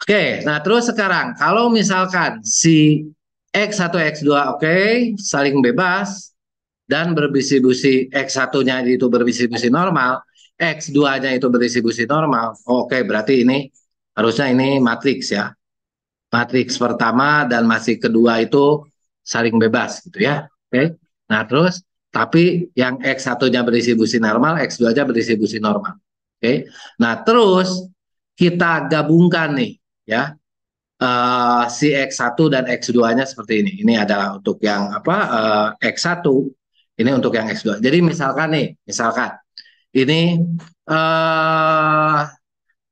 Oke, nah terus sekarang kalau misalkan si X1, X2 oke, saling bebas dan berdistribusi, X1-nya itu berdistribusi normal, X2-nya itu berdistribusi normal. Oke, berarti ini harusnya ini matriks ya. Matriks pertama dan matriks kedua itu saling bebas gitu ya. Oke. Nah, terus tapi yang X1-nya berdistribusi normal, X2-nya berdistribusi normal. Oke. Nah, terus kita gabungkan nih ya, si X1 dan X2-nya seperti ini. Ini adalah untuk yang apa, X1, ini untuk yang X2. Jadi misalkan nih, misalkan ini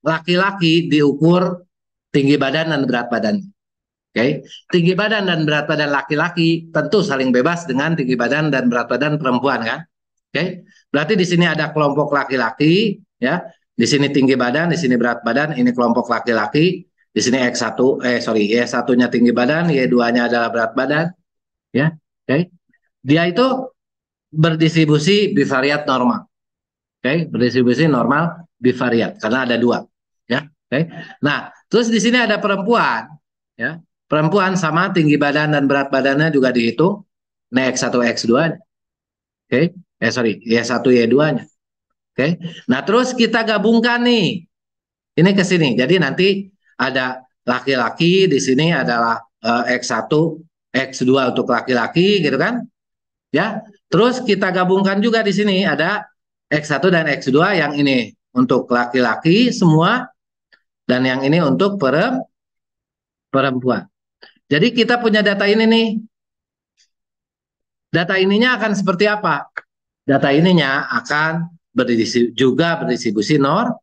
laki-laki diukur tinggi badan dan berat badan. Oke, tinggi badan dan berat badan laki-laki tentu saling bebas dengan tinggi badan dan berat badan perempuan kan? Oke, berarti di sini ada kelompok laki-laki, ya. Di sini tinggi badan, di sini berat badan, ini kelompok laki-laki. Di sini X1, sorry, Y1-nya tinggi badan, Y2-nya adalah berat badan, ya. Oke. Dia itu berdistribusi bivariat normal. Oke, berdistribusi normal bivariat karena ada dua, ya. Oke. Nah, terus di sini ada perempuan, ya. Perempuan sama tinggi badan dan berat badannya juga dihitung. Nah, X1, X2. Oke. Sorry, Y1, Y2-nya. Oke. Nah, terus kita gabungkan nih. Ini ke sini. Jadi nanti ada laki-laki, di sini adalah X1, X2 untuk laki-laki gitu kan? Ya. Terus kita gabungkan juga di sini ada X1 dan X2, yang ini untuk laki-laki semua dan yang ini untuk perempuan. Jadi kita punya data ini nih. Data ininya akan seperti apa? Data ininya akan juga berdistribusi normal.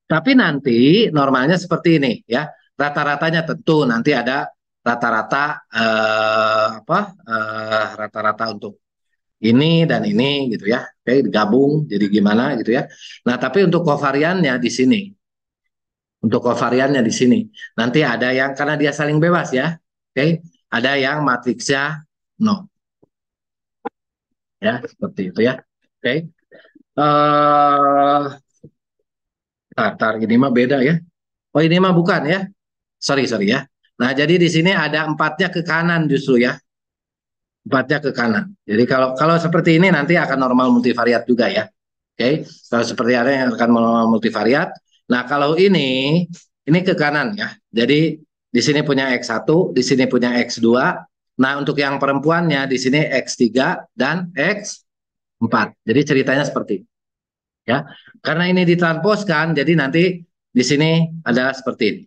Tapi nanti normalnya seperti ini ya. Rata-ratanya tentu nanti ada rata-rata rata-rata untuk ini dan ini gitu ya. Oke, digabung jadi gimana gitu ya. Nah, tapi untuk kovariannya di sini. Untuk kovariannya di sini. Nanti ada yang karena dia saling bebas ya. Oke, ada yang matriksnya no ya, seperti itu ya. Oke. Eh tar ini mah beda ya. Oh, ini mah bukan ya. Sorry, sorry ya. Nah, jadi di sini ada empatnya ke kanan justru ya. Empatnya ke kanan. Jadi kalau kalau seperti ini nanti akan normal multivariat juga ya. Oke, kalau seperti ada yang akan normal multivariat. Nah, kalau ini ke kanan ya. Jadi di sini punya X1, di sini punya X2. Nah, untuk yang perempuannya di sini X3 dan X4. Jadi ceritanya seperti ini ya. Karena ini ditransposkan, jadi nanti di sini adalah seperti ini.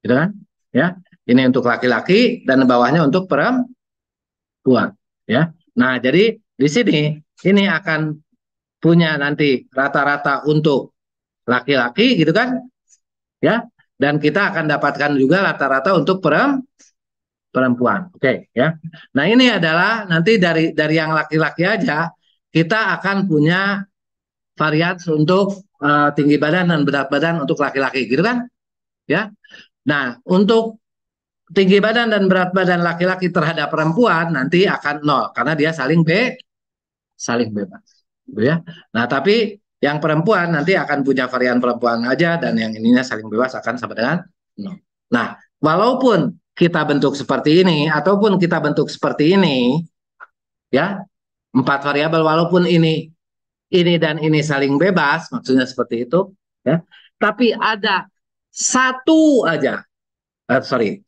Gitu kan? Ya. Ini untuk laki-laki dan bawahnya untuk perempuan, ya. Nah, jadi di sini ini akan punya nanti rata-rata untuk laki-laki gitu kan? Ya. Dan kita akan dapatkan juga rata-rata untuk perempuan. Oke, ya. Nah, ini adalah nanti dari yang laki-laki aja kita akan punya varian untuk tinggi badan dan berat badan untuk laki-laki gitu kan? Ya. Nah, untuk tinggi badan dan berat badan laki-laki terhadap perempuan nanti akan nol karena dia saling bebas, gitu ya. Nah, tapi yang perempuan nanti akan punya varian perempuan aja dan yang ininya saling bebas akan sama dengan nol. Nah, walaupun kita bentuk seperti ini ataupun kita bentuk seperti ini, ya, empat variabel walaupun ini dan ini saling bebas, maksudnya seperti itu, ya. Tapi ada satu aja,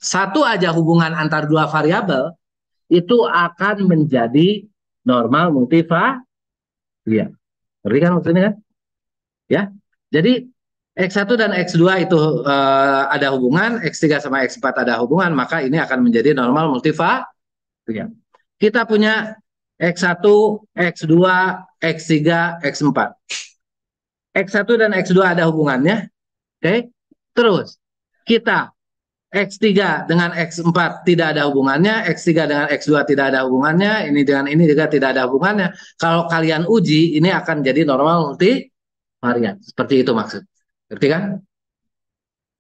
satu aja hubungan antar dua variabel itu akan menjadi normal multivariat. Ngerti kan maksudnya kan? Ya. Jadi X1 dan X2 itu ada hubungan, X3 sama X4 ada hubungan, maka ini akan menjadi normal multivariat. Kita punya X1, X2, X3, X4. X1 dan X2 ada hubungannya. Oke. Terus kita X3 dengan X4 tidak ada hubungannya, X3 dengan X2 tidak ada hubungannya, ini dengan ini juga tidak ada hubungannya. Kalau kalian uji, ini akan jadi normal multivariat. Seperti itu maksud. Ngerti kan?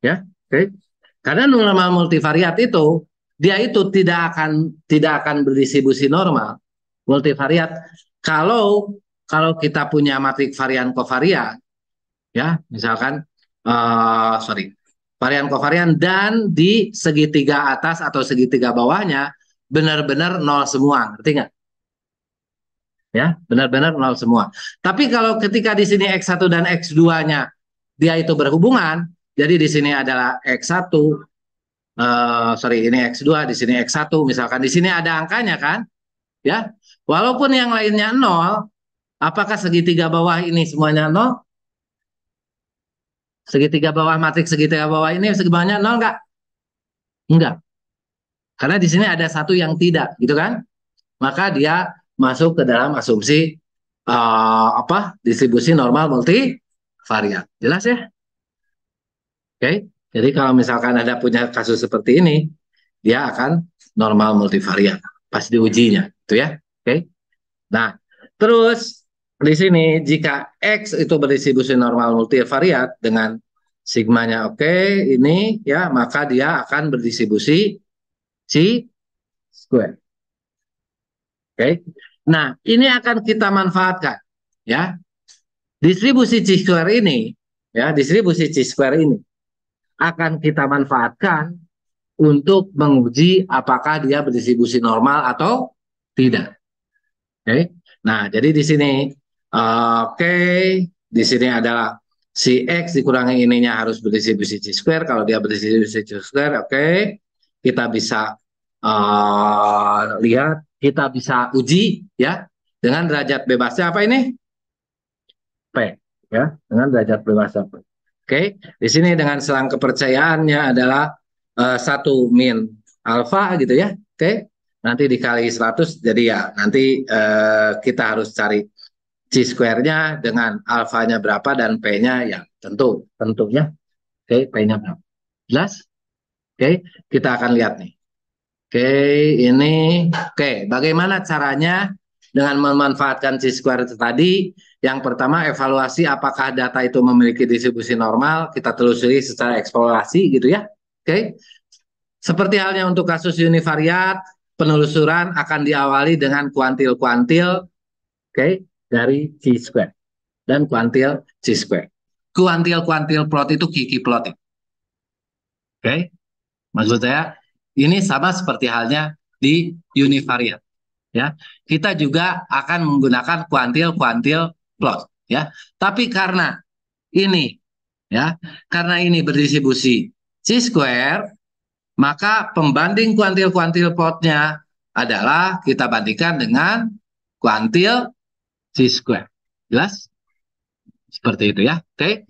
Ya, oke. Karena normal multivariat itu dia itu tidak akan berdistribusi normal multivariat. Kalau kalau kita punya matrik varian kovarian, ya, misalkan sorry, varian kovarian dan di segitiga atas atau segitiga bawahnya benar-benar nol semua, ngerti nggak? Ya, benar-benar nol semua. Tapi kalau ketika di sini X1 dan X2-nya dia itu berhubungan, jadi di sini adalah X1, sorry ini X2, di sini X1, misalkan di sini ada angkanya kan, ya. Walaupun yang lainnya nol, apakah segitiga bawah ini semuanya nol? Segitiga bawah matriks segitiga bawah ini semuanya nol nggak? Enggak. Karena di sini ada satu yang tidak, gitu kan? Maka dia masuk ke dalam asumsi distribusi normal multivariat. Jelas ya? Oke. Jadi kalau misalkan ada punya kasus seperti ini, dia akan normal multivariat pas diujinya, gitu ya. Oke. Nah, terus di sini jika X itu berdistribusi normal multivariat dengan sigmanya oke, ini ya maka dia akan berdistribusi C square. Oke. Nah, ini akan kita manfaatkan ya. Distribusi C square ini ya, distribusi C square ini akan kita manfaatkan untuk menguji apakah dia berdistribusi normal atau tidak. Oke. Nah, jadi di sini oke, di sini adalah si X dikurangi ininya harus berdistribusi C square. Kalau dia berdistribusi C square, oke. Kita bisa lihat, kita bisa uji ya dengan derajat bebasnya apa ini? P ya, dengan derajat bebasnya P. Oke, di sini dengan selang kepercayaannya adalah 1 min alfa gitu ya. Oke. Nanti dikali 100 jadi ya nanti kita harus cari C-square-nya dengan alfanya berapa dan P-nya ya tentunya. Oke, P-nya berapa. Jelas? Oke, kita akan lihat nih. Oke, ini bagaimana caranya dengan memanfaatkan C-square itu tadi? Yang pertama, evaluasi apakah data itu memiliki distribusi normal, kita telusuri secara eksplorasi gitu ya. Oke. Seperti halnya untuk kasus univariat, penelusuran akan diawali dengan kuantil-kuantil, dari C-square dan kuantil C-square. Kuantil-kuantil plot itu Kiki plot. Maksud saya ini sama seperti halnya di univariat. Ya, kita juga akan menggunakan kuantil-kuantil plot. Ya, tapi ya, karena ini berdistribusi C-square, maka pembanding kuantil-kuantil plotnya adalah kita bandingkan dengan kuantil C-square. Jelas? Seperti itu ya. Oke.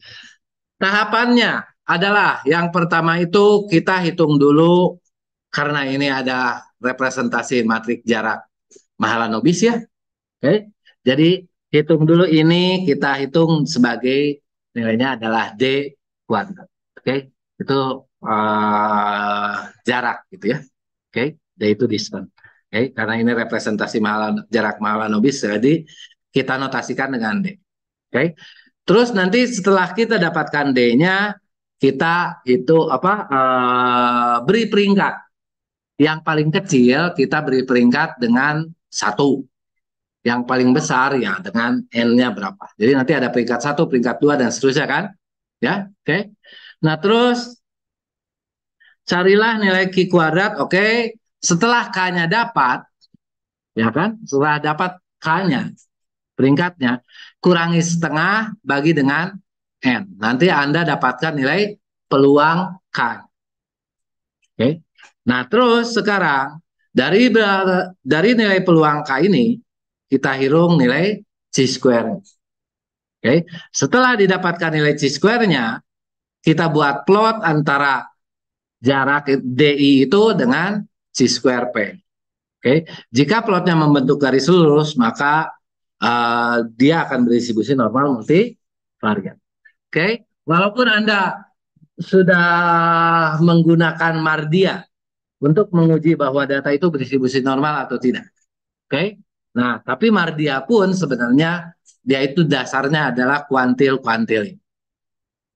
Tahapannya adalah yang pertama itu kita hitung dulu karena ini ada representasi matrik jarak Mahalanobis ya. Oke. Jadi hitung dulu ini kita hitung sebagai nilainya adalah D kuadrat. Oke. Itu jarak gitu ya. Oke. D itu distance. Oke. Karena ini representasi jarak Mahalanobis jadi kita notasikan dengan D. Oke. Terus nanti setelah kita dapatkan D-nya, kita itu beri peringkat. Yang paling kecil kita beri peringkat dengan 1. Yang paling besar ya dengan N-nya berapa. Jadi nanti ada peringkat 1, peringkat 2 dan seterusnya kan? Ya, oke. Nah, terus carilah nilai Q kuadrat, oke. Setelah K-nya dapat, ya kan? Setelah dapat K-nya, peringkatnya, kurangi setengah bagi dengan N. Nanti Anda dapatkan nilai peluang K. Oke. Nah, terus sekarang dari nilai peluang K ini kita hitung nilai C square. Oke. Setelah didapatkan nilai C square-nya, kita buat plot antara jarak DI itu dengan C square P. Oke. Jika plotnya membentuk garis lurus, maka dia akan berdistribusi normal multivariat. Oke. Walaupun Anda sudah menggunakan Mardia untuk menguji bahwa data itu berdistribusi normal atau tidak. Oke. Nah, tapi Mardia pun sebenarnya dia itu dasarnya adalah kuantil-kuantil.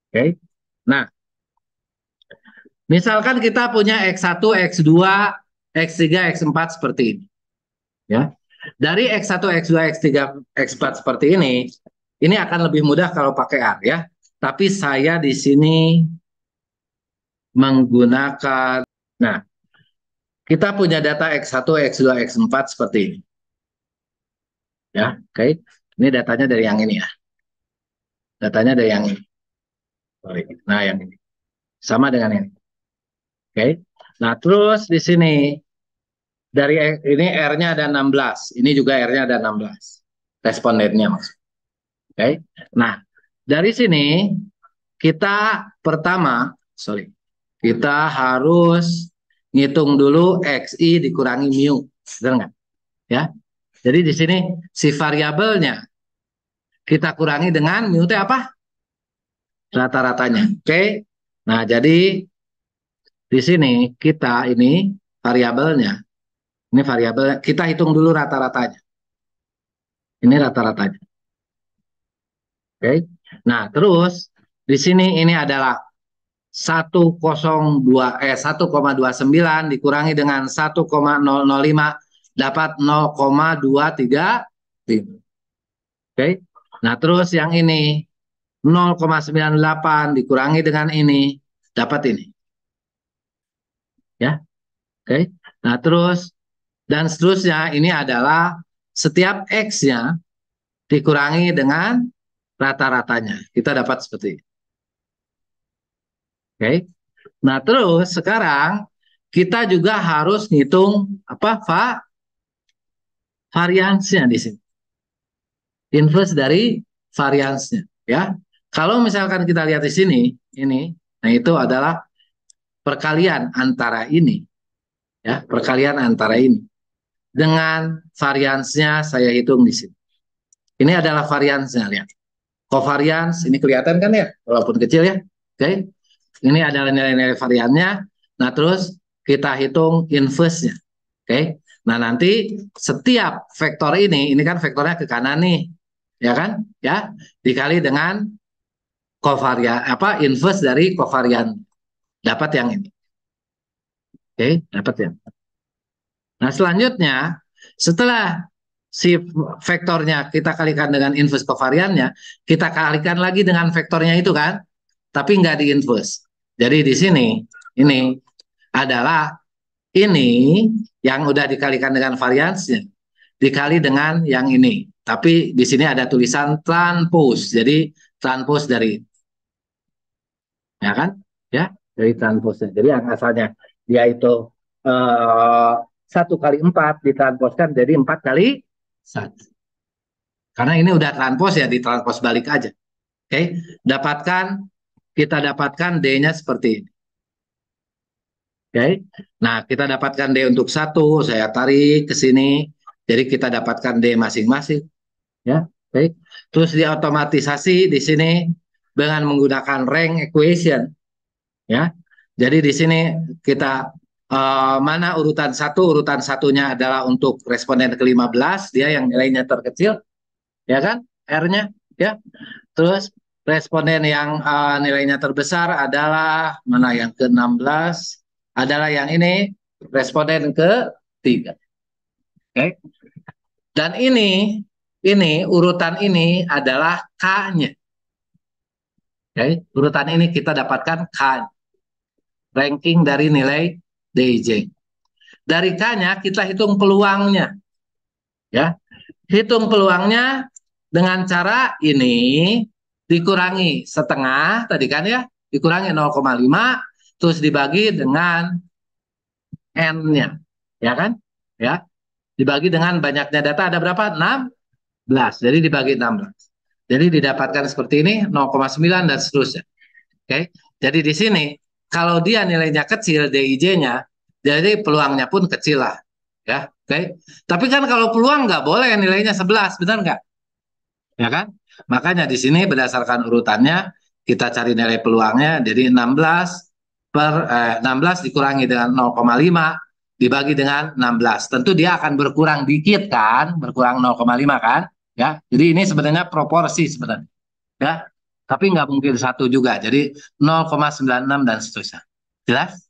Oke. Nah, misalkan kita punya X1, X2, X3, X4 seperti ini. Ya. Dari X1, X2, X3, X4 seperti ini akan lebih mudah kalau pakai R ya. Tapi saya di sini menggunakan, nah, kita punya data X1, X2, X4 seperti ini. Ya, oke. Ini datanya dari yang ini ya. Datanya dari yang ini. Nah, yang ini. Sama dengan ini. Oke. Nah, terus di sini dari ini R-nya ada 16. Ini juga R-nya ada 16. Respondennya maksud. Oke. Nah, dari sini kita pertama, kita harus ngitung dulu XI dikurangi mu. Benar nggak? Ya. Jadi di sini si variabelnya kita kurangi dengan mu itu apa? Rata-ratanya. Oke. Nah, jadi di sini kita ini variabelnya. Ini variabel kita hitung dulu rata-ratanya. Ini rata-ratanya. Oke. Nah, terus di sini ini adalah 1,29 dikurangi dengan 1,005 dapat 0,235. Oke. Nah, terus yang ini 0,98 dikurangi dengan ini dapat ini. Ya. Oke. Nah, terus dan seterusnya ini adalah setiap X-nya dikurangi dengan rata-ratanya. Kita dapat seperti ini. Oke. Nah, terus sekarang kita juga harus ngitung variansnya di sini. Inverse dari variansnya, ya. Kalau misalkan kita lihat di sini, ini, nah itu adalah perkalian antara ini, ya, perkalian antara ini dengan variansnya saya hitung di sini. Ini adalah variansnya, lihat. Covariance, ini kelihatan kan ya, walaupun kecil ya. Oke, ini adalah nilai-nilai variannya. Nah, terus kita hitung inverse-nya. Oke, nah nanti setiap vektor ini kan vektornya ke kanan nih, ya kan? Ya, dikali dengan kovarian apa inverse dari kovarian, dapat yang ini. Oke, dapat ya. Nah, selanjutnya setelah si vektornya kita kalikan dengan inverse kovariannya, kita kalikan lagi dengan vektornya itu kan, tapi nggak di inverse. Jadi di sini ini adalah ini yang udah dikalikan dengan variansnya dikali dengan yang ini. Tapi di sini ada tulisan transpose. Jadi transpose dari, ya kan? Ya, dari transpose. Jadi yang asalnya dia itu eh, 1 kali 4 ditransposkan jadi 4 kali 1. Karena ini udah transpose ya, ditranspos balik aja. Oke, dapatkan kita dapatkan D-nya seperti ini. Oke, nah kita dapatkan D untuk 1, saya tarik ke sini. Jadi kita dapatkan D masing-masing. Ya, baik. Terus diotomatisasi di sini dengan menggunakan rank equation, ya. Jadi di sini kita mana urutan satu, urutan satunya adalah untuk responden ke-15, dia yang nilainya terkecil, ya kan? R-nya, ya. Terus responden yang nilainya terbesar adalah mana yang ke-16, adalah yang ini responden ke-3. Oke. Dan ini urutan ini adalah K-nya. Oke, urutan ini kita dapatkan K, ranking dari nilai DJ. Dari K-nya kita hitung peluangnya, ya. Hitung peluangnya dengan cara ini dikurangi setengah tadi kan ya, dikurangi 0,5 terus dibagi dengan N-nya, ya kan? Ya, dibagi dengan banyaknya data ada berapa? 16. Jadi dibagi 16. Jadi didapatkan seperti ini 0,9 dan seterusnya. Oke. Jadi di sini kalau dia nilainya kecil DIJ-nya, jadi peluangnya pun kecil lah. Ya, oke. Tapi kan kalau peluang nggak boleh nilainya 11, benar nggak? Ya kan? Makanya di sini berdasarkan urutannya kita cari nilai peluangnya jadi 16 dikurangi dengan 0,5 dibagi dengan 16. Tentu dia akan berkurang dikit kan, berkurang 0,5 kan? Ya. Jadi ini sebenarnya proporsi sebenarnya. Ya. Tapi nggak mungkin satu juga. Jadi 0,96 dan seterusnya. Jelas?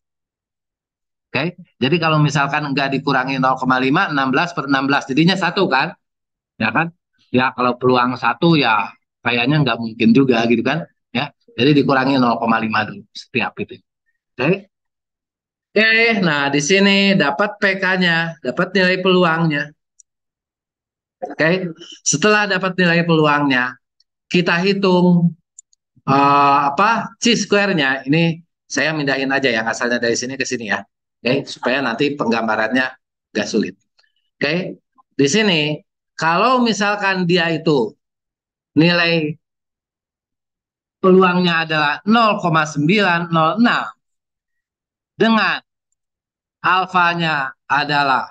Oke. Jadi kalau misalkan nggak dikurangi 0,5, 16/16 jadinya satu kan? Ya kan? Ya kalau peluang satu ya kayaknya nggak mungkin juga gitu kan? Ya. Jadi dikurangi 0,5 dulu setiap itu. Oke. Oke, nah di sini dapat PK-nya, dapat nilai peluangnya. Oke. Setelah dapat nilai peluangnya, kita hitung apa C square-nya. Ini saya mindahin aja yang asalnya dari sini ke sini ya. Oke, supaya nanti penggambarannya gak sulit. Oke, di sini kalau misalkan dia itu nilai peluangnya adalah 0,906 dengan alfanya adalah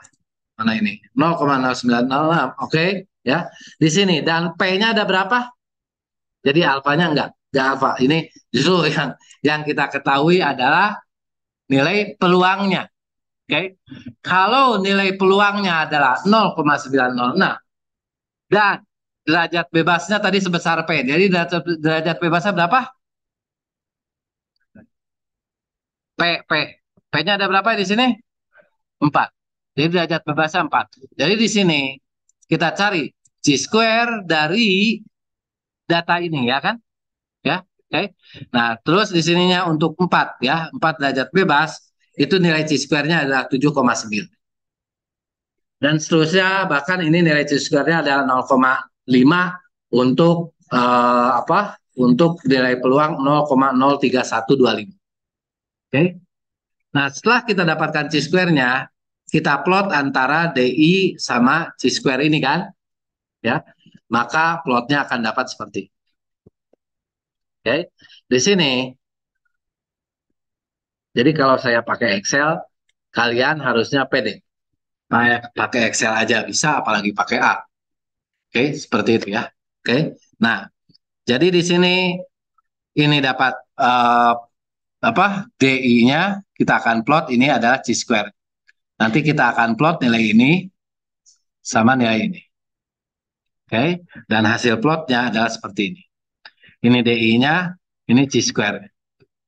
mana ini 0,0906, oke ya di sini dan P-nya ada berapa? Jadi alfanya enggak alfa. Ini justru yang kita ketahui adalah nilai peluangnya. Oke. Kalau nilai peluangnya adalah 0,906 dan derajat bebasnya tadi sebesar P. Jadi derajat bebasnya berapa? P, P. P-nya ada berapa di sini? 4. Jadi derajat bebasnya 4. Jadi di sini kita cari C square dari data ini ya kan? Ya. Oke. Nah, terus di sininya untuk 4 ya, 4 derajat bebas itu nilai C square-nya adalah 7,9. Dan seterusnya bahkan ini nilai C square-nya adalah 0,5 untuk apa? Untuk nilai peluang 0,03125. Oke. Nah, setelah kita dapatkan C square-nya, kita plot antara DI sama C square ini kan, ya. Maka plotnya akan dapat seperti ini. Oke. Di sini jadi kalau saya pakai Excel, kalian harusnya pede. Pakai Excel aja bisa, apalagi pakai A. Oke, seperti itu ya. Oke. Nah, jadi di sini ini dapat apa? DI-nya kita akan plot ini adalah C square. Nanti kita akan plot nilai ini sama nilai ini. Oke. Dan hasil plotnya adalah seperti ini. Ini DI-nya, ini C square.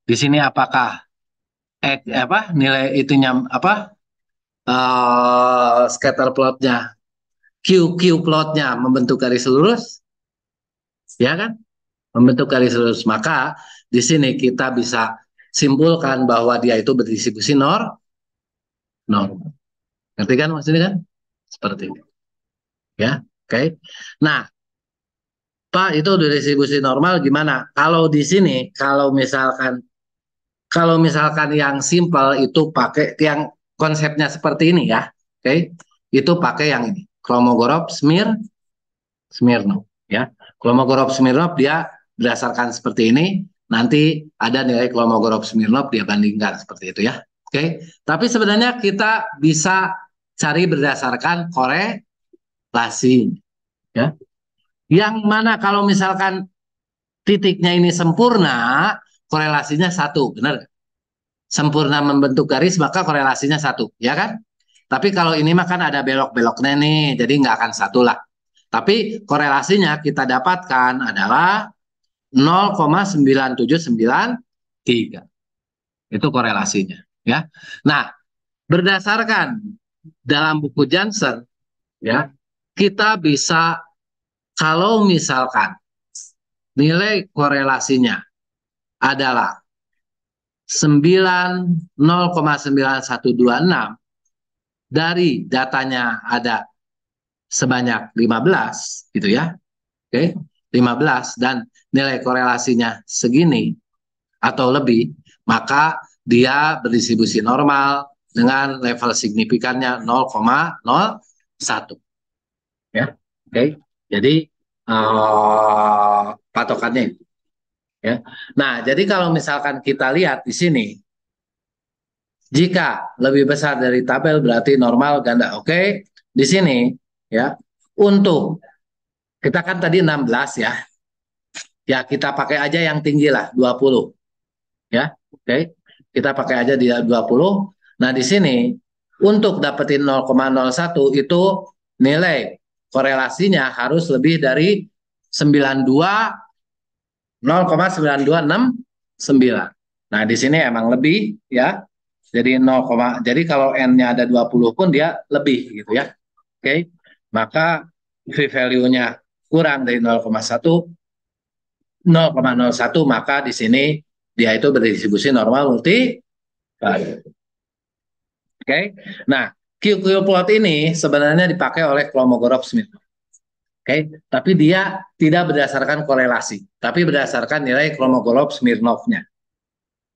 Di sini apakah apa nilai itunya apa scatter plotnya QQ plotnya membentuk garis lurus, ya kan? Membentuk garis lurus. Maka di sini kita bisa simpulkan bahwa dia itu berdistribusi normal. Ngerti kan maksudnya kan? Seperti itu. Ya, oke. Nah, Pak itu distribusi normal gimana? Kalau di sini, kalau misalkan yang simple itu pakai yang konsepnya seperti ini ya, oke? Itu pakai yang ini, Kolmogorov, Smirnov, ya. Kolmogorov, Smirnov dia berdasarkan seperti ini. Nanti ada nilai Kolmogorov, Smirnov dia bandingkan seperti itu ya, oke? Tapi sebenarnya kita bisa cari berdasarkan korelasi, ya. Yang mana kalau misalkan titiknya ini sempurna, korelasinya satu, benar? Sempurna membentuk garis, maka korelasinya satu, ya kan? Tapi kalau ini mah kan ada belok-beloknya nih, jadi nggak akan satu lah. Tapi korelasinya kita dapatkan adalah 0,9793. Itu korelasinya, ya. Nah, berdasarkan dalam buku Johnson, ya, kita bisa kalau misalkan nilai korelasinya adalah 0,9126 dari datanya ada sebanyak 15 gitu ya. Oke, 15 dan nilai korelasinya segini atau lebih, maka dia berdistribusi normal dengan level signifikannya 0,01 ya. Oke. Jadi patokannya itu ya. Nah, jadi kalau misalkan kita lihat di sini, jika lebih besar dari tabel berarti normal ganda. Oke, di sini ya. Untuk kita kan tadi 16 ya. Ya, kita pakai aja yang tinggi lah 20 ya. Oke. Kita pakai aja di 20. Nah, di sini untuk dapetin 0,01 itu nilai korelasinya harus lebih dari 92 0,9269. Nah, di sini emang lebih ya. Jadi 0, jadi kalau N-nya ada 20 pun dia lebih gitu ya. Oke. Maka V-value-nya kurang dari 0,1 0,01 maka di sini dia itu berdistribusi normal multi. Oke. Nah, QQ plot ini sebenarnya dipakai oleh Kolmogorov-Smith. Oke, tapi dia tidak berdasarkan korelasi, tapi berdasarkan nilai Kolmogorov-Smirnovnya.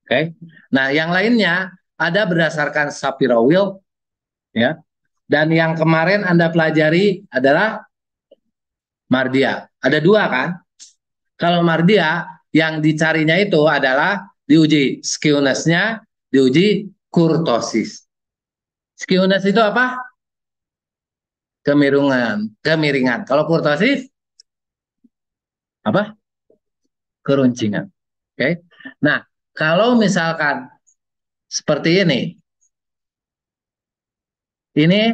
Oke. Nah, yang lainnya ada berdasarkan Shapiro-Wilk ya. Dan yang kemarin Anda pelajari adalah Mardia. Ada dua kan? Kalau Mardia yang dicarinya itu adalah diuji skewness-nya, diuji kurtosis. Skewness itu apa? Kemiringan. Kalau kurtosis apa? Keruncingan. Oke. Nah, kalau misalkan seperti ini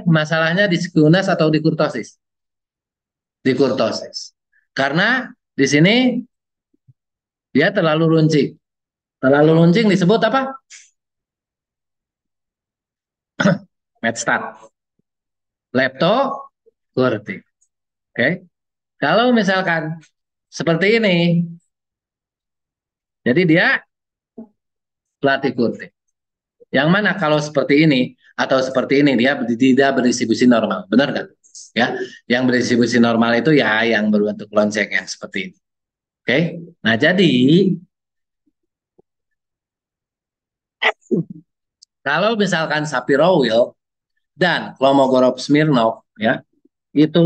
masalahnya di skewness atau di kurtosis? Di kurtosis. Karena di sini dia terlalu runcing. Terlalu runcing disebut apa? Medstat. Leptokurtik. Oke. Kalau misalkan seperti ini, jadi dia platykurtik. Yang mana kalau seperti ini atau seperti ini dia tidak berdistribusi normal, benar kan? Ya, yang berdistribusi normal itu ya yang berbentuk lonceng yang seperti ini. Oke. Nah, jadi kalau misalkan Shapiro-Wilk dan Kolmogorov-Smirnov ya, itu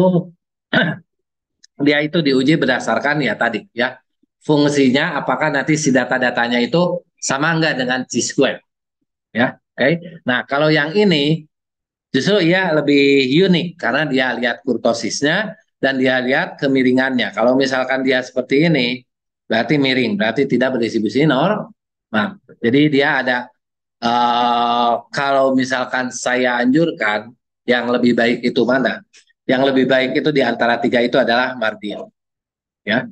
dia itu diuji berdasarkan ya tadi ya fungsinya apakah nanti si data-datanya itu sama enggak dengan chi-square ya. Oke. Nah, kalau yang ini justru ia lebih unik karena dia lihat kurtosisnya dan dia lihat kemiringannya. Kalau misalkan dia seperti ini, berarti miring, berarti tidak berdistribusi normal. Jadi dia ada kalau misalkan saya anjurkan yang lebih baik itu mana? Yang lebih baik itu di antara tiga itu adalah Mardia, ya.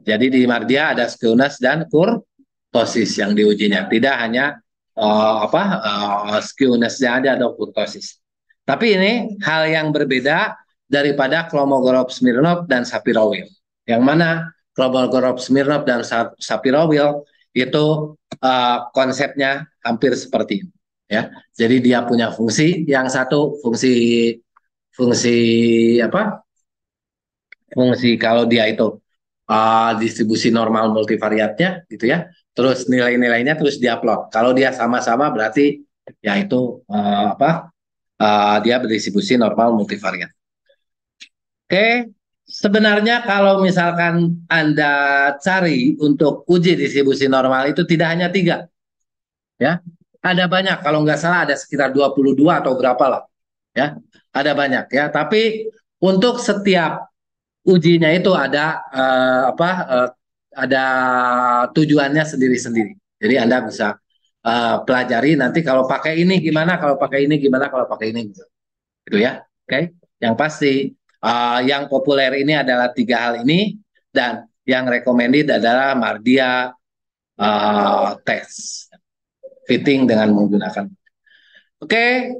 Jadi di Mardia ada skewness dan kurtosis yang diujinya. Tidak hanya skewness-nya ada kurtosis. Tapi ini hal yang berbeda daripada Kolmogorov Smirnov dan Sapirowil. Yang mana Kolmogorov Smirnov dan Sapirowil itu konsepnya hampir seperti ini, ya. Jadi dia punya fungsi, yang satu fungsi fungsi apa? Fungsi kalau dia itu distribusi normal multivariatnya gitu ya. Terus nilai-nilainya terus diupload. Kalau dia sama-sama berarti ya itu dia berdistribusi normal multivariat. Oke, sebenarnya kalau misalkan Anda cari untuk uji distribusi normal itu tidak hanya tiga, ya. Ada banyak, kalau nggak salah ada sekitar 22 atau berapa lah, ya. Ada banyak ya, tapi untuk setiap ujinya itu ada tujuannya sendiri-sendiri. Jadi Anda bisa pelajari nanti kalau pakai ini gimana, kalau pakai ini gimana, kalau pakai ini gitu. Gitu ya. Oke. Yang pasti yang populer ini adalah tiga hal ini dan yang recommended adalah Mardia test fitting dengan menggunakan. Oke.